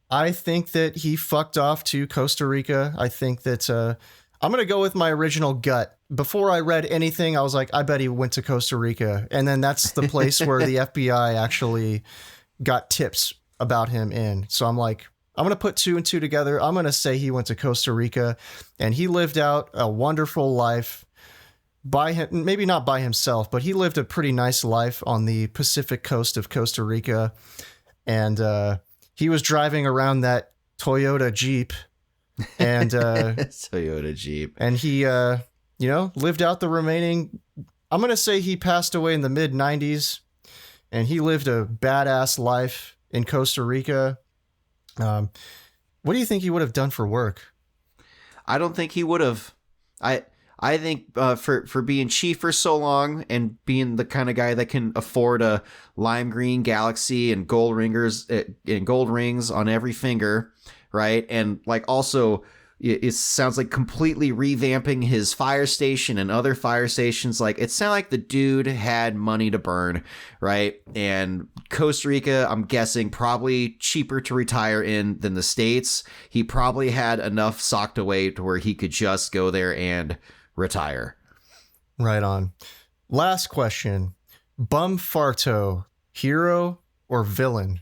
I think that he fucked off to Costa Rica. I think that I'm going to go with my original gut. Before I read anything, I was like, I bet he went to Costa Rica. And then that's the place where the FBI actually got tips about him in. So I'm like, I'm going to put two and two together. I'm going to say he went to Costa Rica and he lived out a wonderful life by him, maybe not by himself, but he lived a pretty nice life on the Pacific coast of Costa Rica. And he was driving around that Toyota Jeep and Toyota Jeep. And he lived out the remaining, I'm going to say he passed away in the mid 90s and he lived a badass life in Costa Rica. What do you think he would have done for work? I don't think he would have. I think for being chief for so long and being the kind of guy that can afford a lime green Galaxy and gold rings on every finger, right? And like also it sounds like completely revamping his fire station and other fire stations. Like it sounded like the dude had money to burn, right? And Costa Rica, I'm guessing, probably cheaper to retire in than the States. He probably had enough socked away to where he could just go there and retire. Right on. Last question. Bum Farto, hero or villain?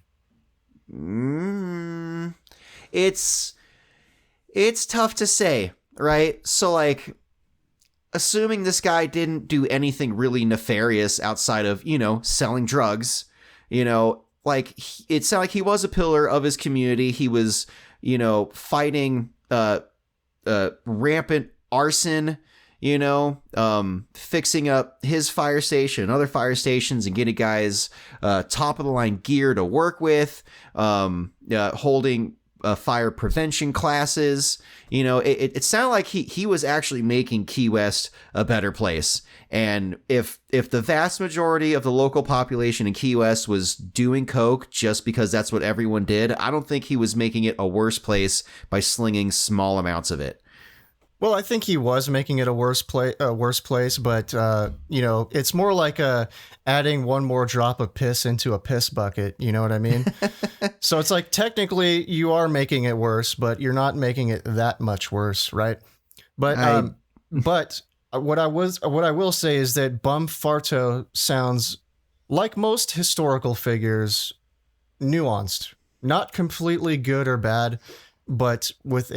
It's tough to say, right? So like, assuming this guy didn't do anything really nefarious outside of, selling drugs, like it sounded like he was a pillar of his community. He was, fighting rampant arson, fixing up his fire station and other fire stations and getting guys top of the line gear to work with, holding fire prevention classes. It sounded like he was actually making Key West a better place. And if the vast majority of the local population in Key West was doing coke just because that's what everyone did, I don't think he was making it a worse place by slinging small amounts of it. Well, I think he was making it a worse place, but it's more like adding one more drop of piss into a piss bucket. You know what I mean? So it's like technically you are making it worse, but you're not making it that much worse, right? But what I will say is that Bum Farto sounds like most historical figures, nuanced, not completely good or bad, but with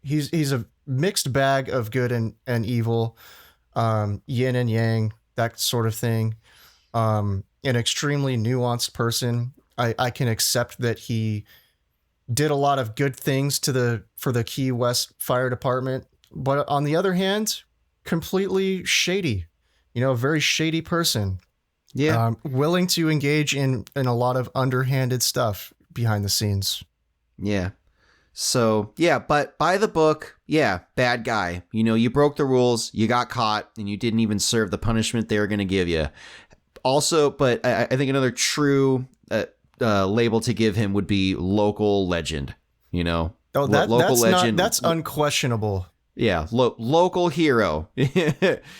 he's a mixed bag of good and evil, yin and yang, that sort of thing. An extremely nuanced person. I can accept that he did a lot of good things for the Key West Fire Department, but on the other hand, completely shady. A very shady person. Yeah, willing to engage in a lot of underhanded stuff behind the scenes. Yeah. So, yeah, but by the book, yeah, bad guy. You broke the rules, you got caught, and you didn't even serve the punishment they were going to give you. Also, but I think another true label to give him would be local legend, Oh, local legend. That's unquestionable. Yeah, local hero.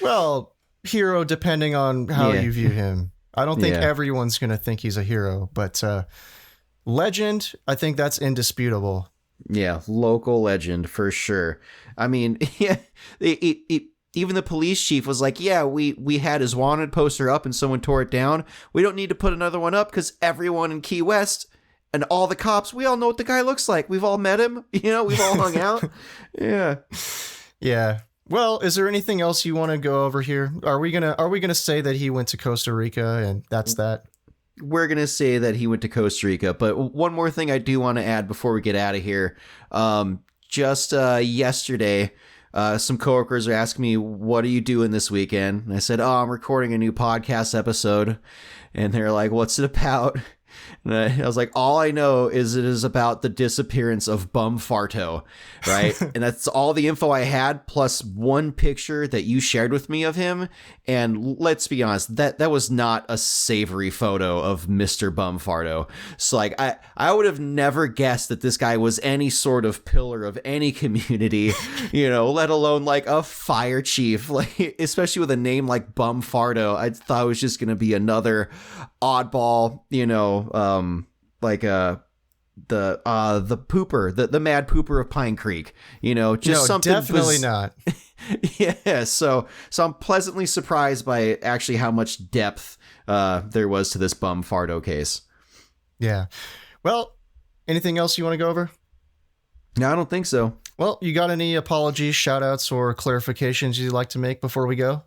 Well, hero depending on how you view him. I don't think everyone's going to think he's a hero, but legend, I think that's indisputable. Yeah, local legend for sure. I mean, yeah, even the police chief was like, yeah, we had his wanted poster up and someone tore it down. We don't need to put another one up because everyone in Key West and all the cops, we all know what the guy looks like. We've all met him. We've all hung out. Yeah. Yeah. Well, is there anything else you want to go over here? Are we gonna say that he went to Costa Rica and that's that? we're going to say that he went to Costa Rica. But one more thing I do want to add before we get out of here. Just yesterday, some coworkers are asking me, what are you doing this weekend? And I said, I'm recording a new podcast episode. And they're like, what's it about? And I was like, all I know is it is about the disappearance of Bum Farto, right? And that's all the info I had, plus one picture that you shared with me of him. And let's be honest, that was not a savory photo of Mr. Bum Farto. So like, I would have never guessed that this guy was any sort of pillar of any community, let alone like a fire chief, like especially with a name like Bum Farto. I thought it was just going to be another oddball, the pooper, the mad pooper of Pine Creek, just something definitely not. Yeah, so I'm pleasantly surprised by actually how much depth there was to this Bum Farto case. Yeah. Well, anything else you want to go over? No, I don't think so. Well, you got any apologies, shout outs, or clarifications you'd like to make before we go?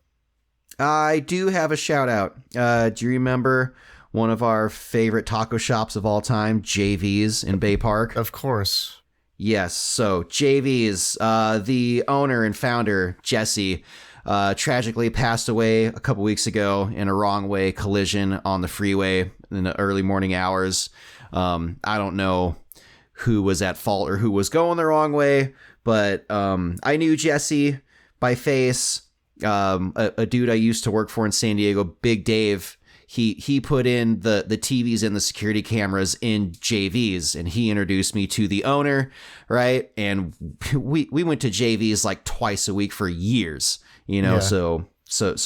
I do have a shout out. Do you remember one of our favorite taco shops of all time, Jefe's in Bay Park? Of course. Yes. So Jefe's, the owner and founder, Jesse, tragically passed away a couple weeks ago in a wrong way collision on the freeway in the early morning hours. I don't know who was at fault or who was going the wrong way, but I knew Jesse by face. A dude I used to work for in San Diego, Big Dave, he put in the TVs and the security cameras in JV's, and he introduced me to the owner, right? And we went to JV's like twice a week for years, Yeah. So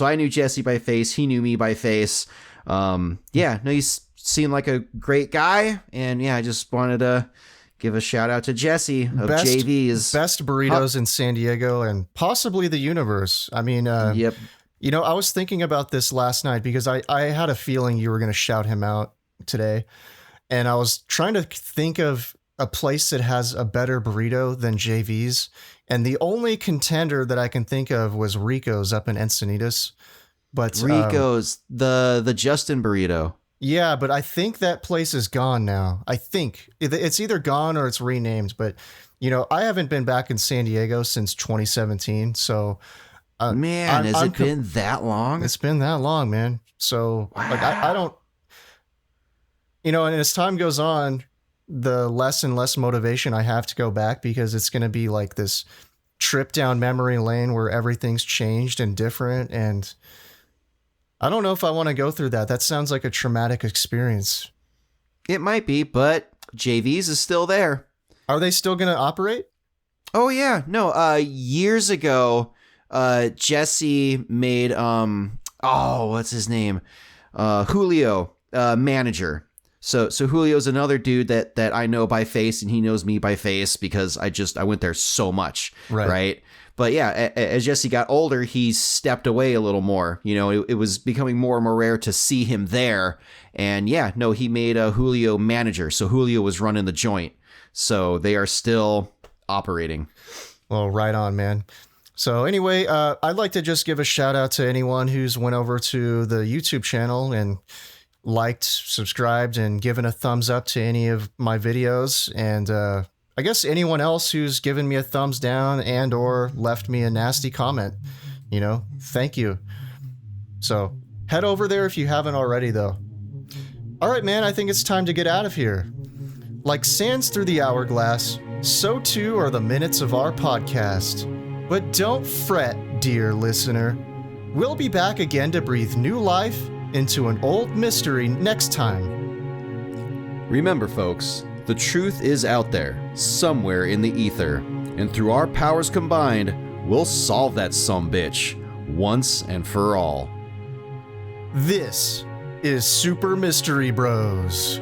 I knew Jesse by face, he knew me by face. He seemed like a great guy, and I just wanted to give a shout out to Jesse of JV's. Best burritos in San Diego and possibly the universe. I mean, Yep. I was thinking about this last night because I had a feeling you were going to shout him out today. And I was trying to think of a place that has a better burrito than JV's. And the only contender that I can think of was Rico's up in Encinitas. But Rico's, the Justin burrito. Yeah, but I think that place is gone now. I think it's either gone or it's renamed. But, I haven't been back in San Diego since 2017. So, has it been that long? It's been that long, man. So, Wow. like, I don't, and as time goes on, the less and less motivation I have to go back because it's going to be like this trip down memory lane where everything's changed and different. And I don't know if I want to go through that. That sounds like a traumatic experience. It might be, but JV's is still there. Are they still going to operate? Oh yeah, no. Years ago, Jesse made what's his name? Julio, manager. So Julio's another dude that I know by face, and he knows me by face because I went there so much, right? But as Jesse got older, he stepped away a little more. It was becoming more and more rare to see him there. And he made a Julio manager. So Julio was running the joint. So they are still operating. Well, right on, man. So anyway, I'd like to just give a shout out to anyone who's went over to the YouTube channel and liked, subscribed, and given a thumbs up to any of my videos. And I guess anyone else who's given me a thumbs down and or left me a nasty comment, thank you. So head over there if you haven't already, though. All right, man, I think it's time to get out of here. Like sands through the hourglass, so too are the minutes of our podcast. But don't fret, dear listener. We'll be back again to breathe new life into an old mystery next time. Remember, folks, the truth is out there, somewhere in the ether, and through our powers combined, we'll solve that sumbitch once and for all. This is Super Mystery Bros.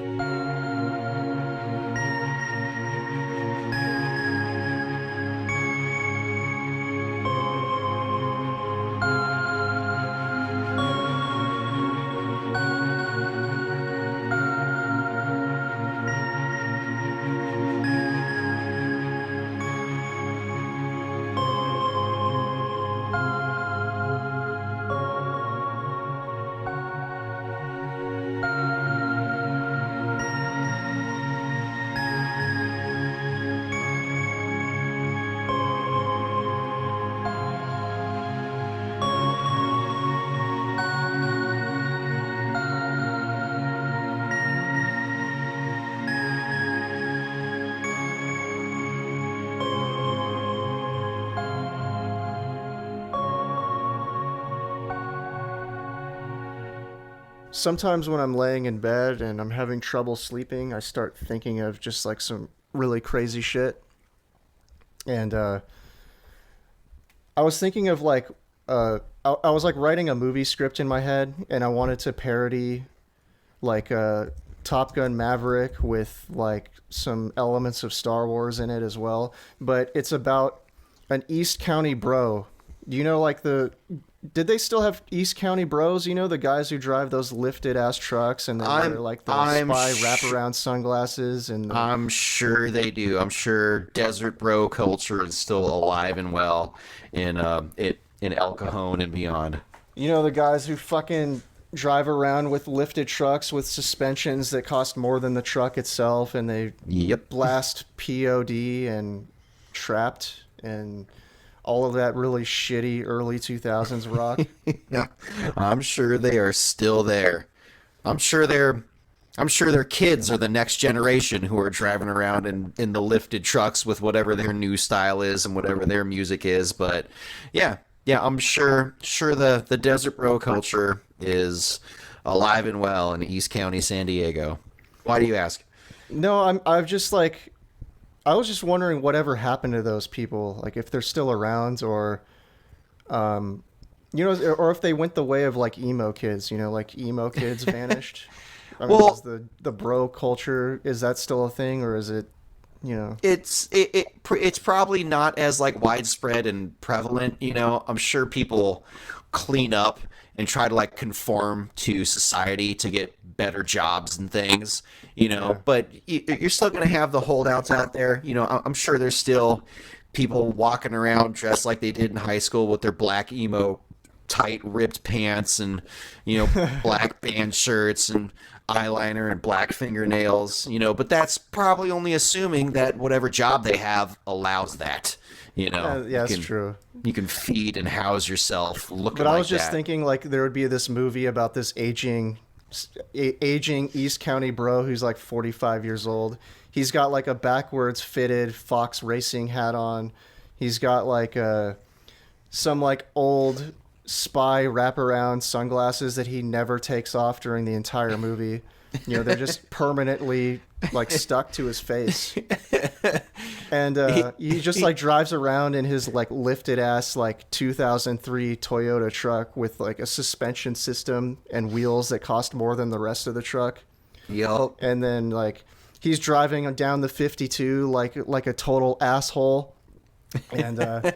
sometimes when I'm laying in bed and I'm having trouble sleeping, I start thinking of just like some really crazy shit. And I was thinking of like I was like writing a movie script in my head, and I wanted to parody like Top Gun Maverick with like some elements of Star Wars in it as well. But it's about an East County bro. Do you know like the did they still have East County bros? You know, the guys who drive those lifted ass trucks and they wear like the spy wraparound sunglasses and I'm sure they do. I'm sure desert bro culture is still alive and well in in El Cajon and beyond. you know the guys who fucking drive around with lifted trucks with suspensions that cost more than the truck itself, and they Yep. blast POD and Trapped and all of that really shitty early 2000s rock. Yeah. I'm sure they are still there. I'm sure their kids are the next generation who are driving around in the lifted trucks with whatever their new style is and whatever their music is. But yeah, I'm sure the desert bro culture is alive and well in East County, San Diego. Why do you ask? No, I've just like I was just wondering whatever happened to those people, like if they're still around or you know, or if they went the way of like emo kids, you know, like emo kids vanished. I mean, Well, is the bro culture, is that still a thing, or is it, you know? it's probably not as like widespread and prevalent. You know, I'm sure people clean up and try to like conform to society to get better jobs and things. You know, Yeah. but you're still gonna have the holdouts out there. You know, I'm sure there's still people walking around dressed like they did in high school with their black emo tight ripped pants and black band shirts and eyeliner and black fingernails, but that's probably only assuming that whatever job they have allows that. Yeah, that's true. You can feed and house yourself looking But like I was just that. thinking like there would be this movie about this aging East County bro who's like 45 years old. He's got like a backwards fitted Fox Racing hat on. He's got like some like old spy wraparound sunglasses that he never takes off during the entire movie. They're just permanently like stuck to his face. And he just like drives around in his like lifted ass like 2003 Toyota truck with like a suspension system and wheels that cost more than the rest of the truck. Yup. And then like he's driving down the 52 like a total asshole. And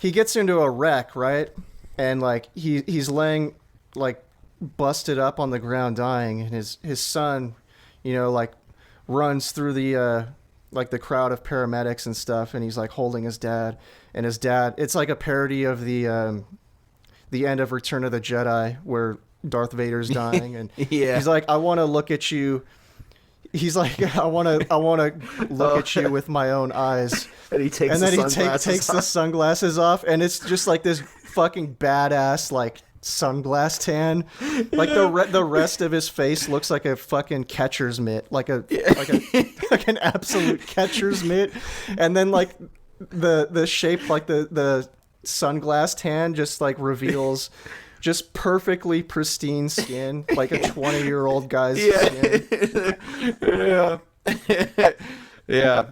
he gets into a wreck, right? And like he's laying like busted up on the ground dying, and his son, like runs through the like the crowd of paramedics and stuff, and he's like holding his dad, and his dad, it's like a parody of the end of Return of the Jedi where Darth Vader's dying, and Yeah. he's like, I want to look at you. He's like, I want to look at you with my own eyes. And he takes And then the he sunglasses takes the off. sunglasses off, and it's just like this fucking badass like sunglass tan. Like the rest of his face looks like a fucking catcher's mitt, like a like an absolute catcher's mitt. And then like the shape, like the sunglass tan just like reveals just perfectly pristine skin, like a 20-year-old guy's skin. Yeah. Yeah,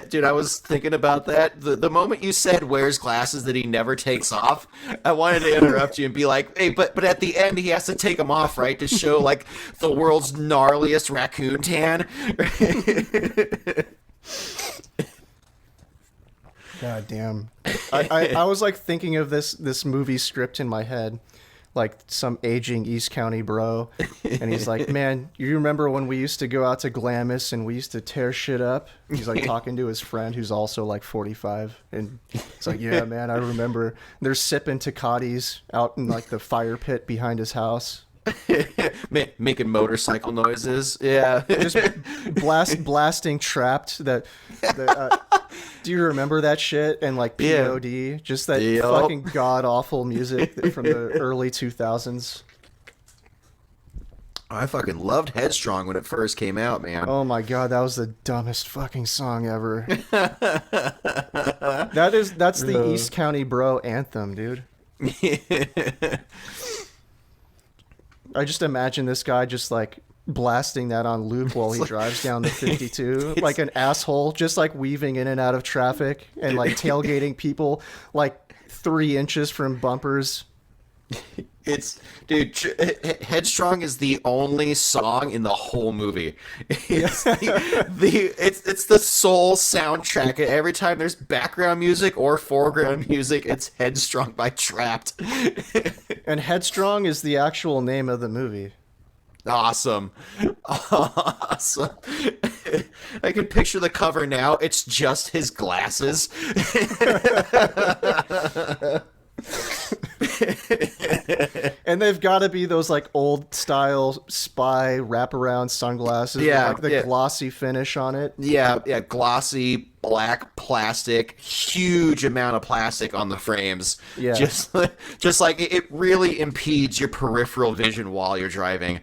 dude, I was thinking about that. The moment you said wears glasses that he never takes off, I wanted to interrupt you and be like, hey, but at the end he has to take them off, right, to show like the world's gnarliest raccoon tan. God damn. I was like thinking of this movie script in my head, like some aging East County bro, and he's like, man, you remember when we used to go out to Glamis and we used to tear shit up? He's like talking to his friend who's also like 45, and it's like, yeah, man, I remember. They're sipping Tecatis out in like the fire pit behind his house. Making motorcycle noises. Yeah. Just blasting Trapped. Do you remember that shit? And like POD, just that Yep. fucking god awful music from the early 2000s. I fucking loved Headstrong when it first came out, man. Oh my god, that was the dumbest fucking song ever. That's the East County bro anthem, dude. I just imagine this guy just like blasting that on loop while he drives down the 52 like an asshole, just like weaving in and out of traffic and like tailgating people like 3 inches from bumpers. It's dude. Headstrong is the only song in the whole movie. It's it's the sole soundtrack. Every time there's background music or foreground music, it's Headstrong by Trapped. And Headstrong is the actual name of the movie. Awesome. Awesome. I can picture the cover now. It's just his glasses. And they've got to be those like old style spy wraparound sunglasses with like the glossy finish on it. Yeah, glossy black plastic, huge amount of plastic on the frames. Yeah. Just like it really impedes your peripheral vision while you're driving.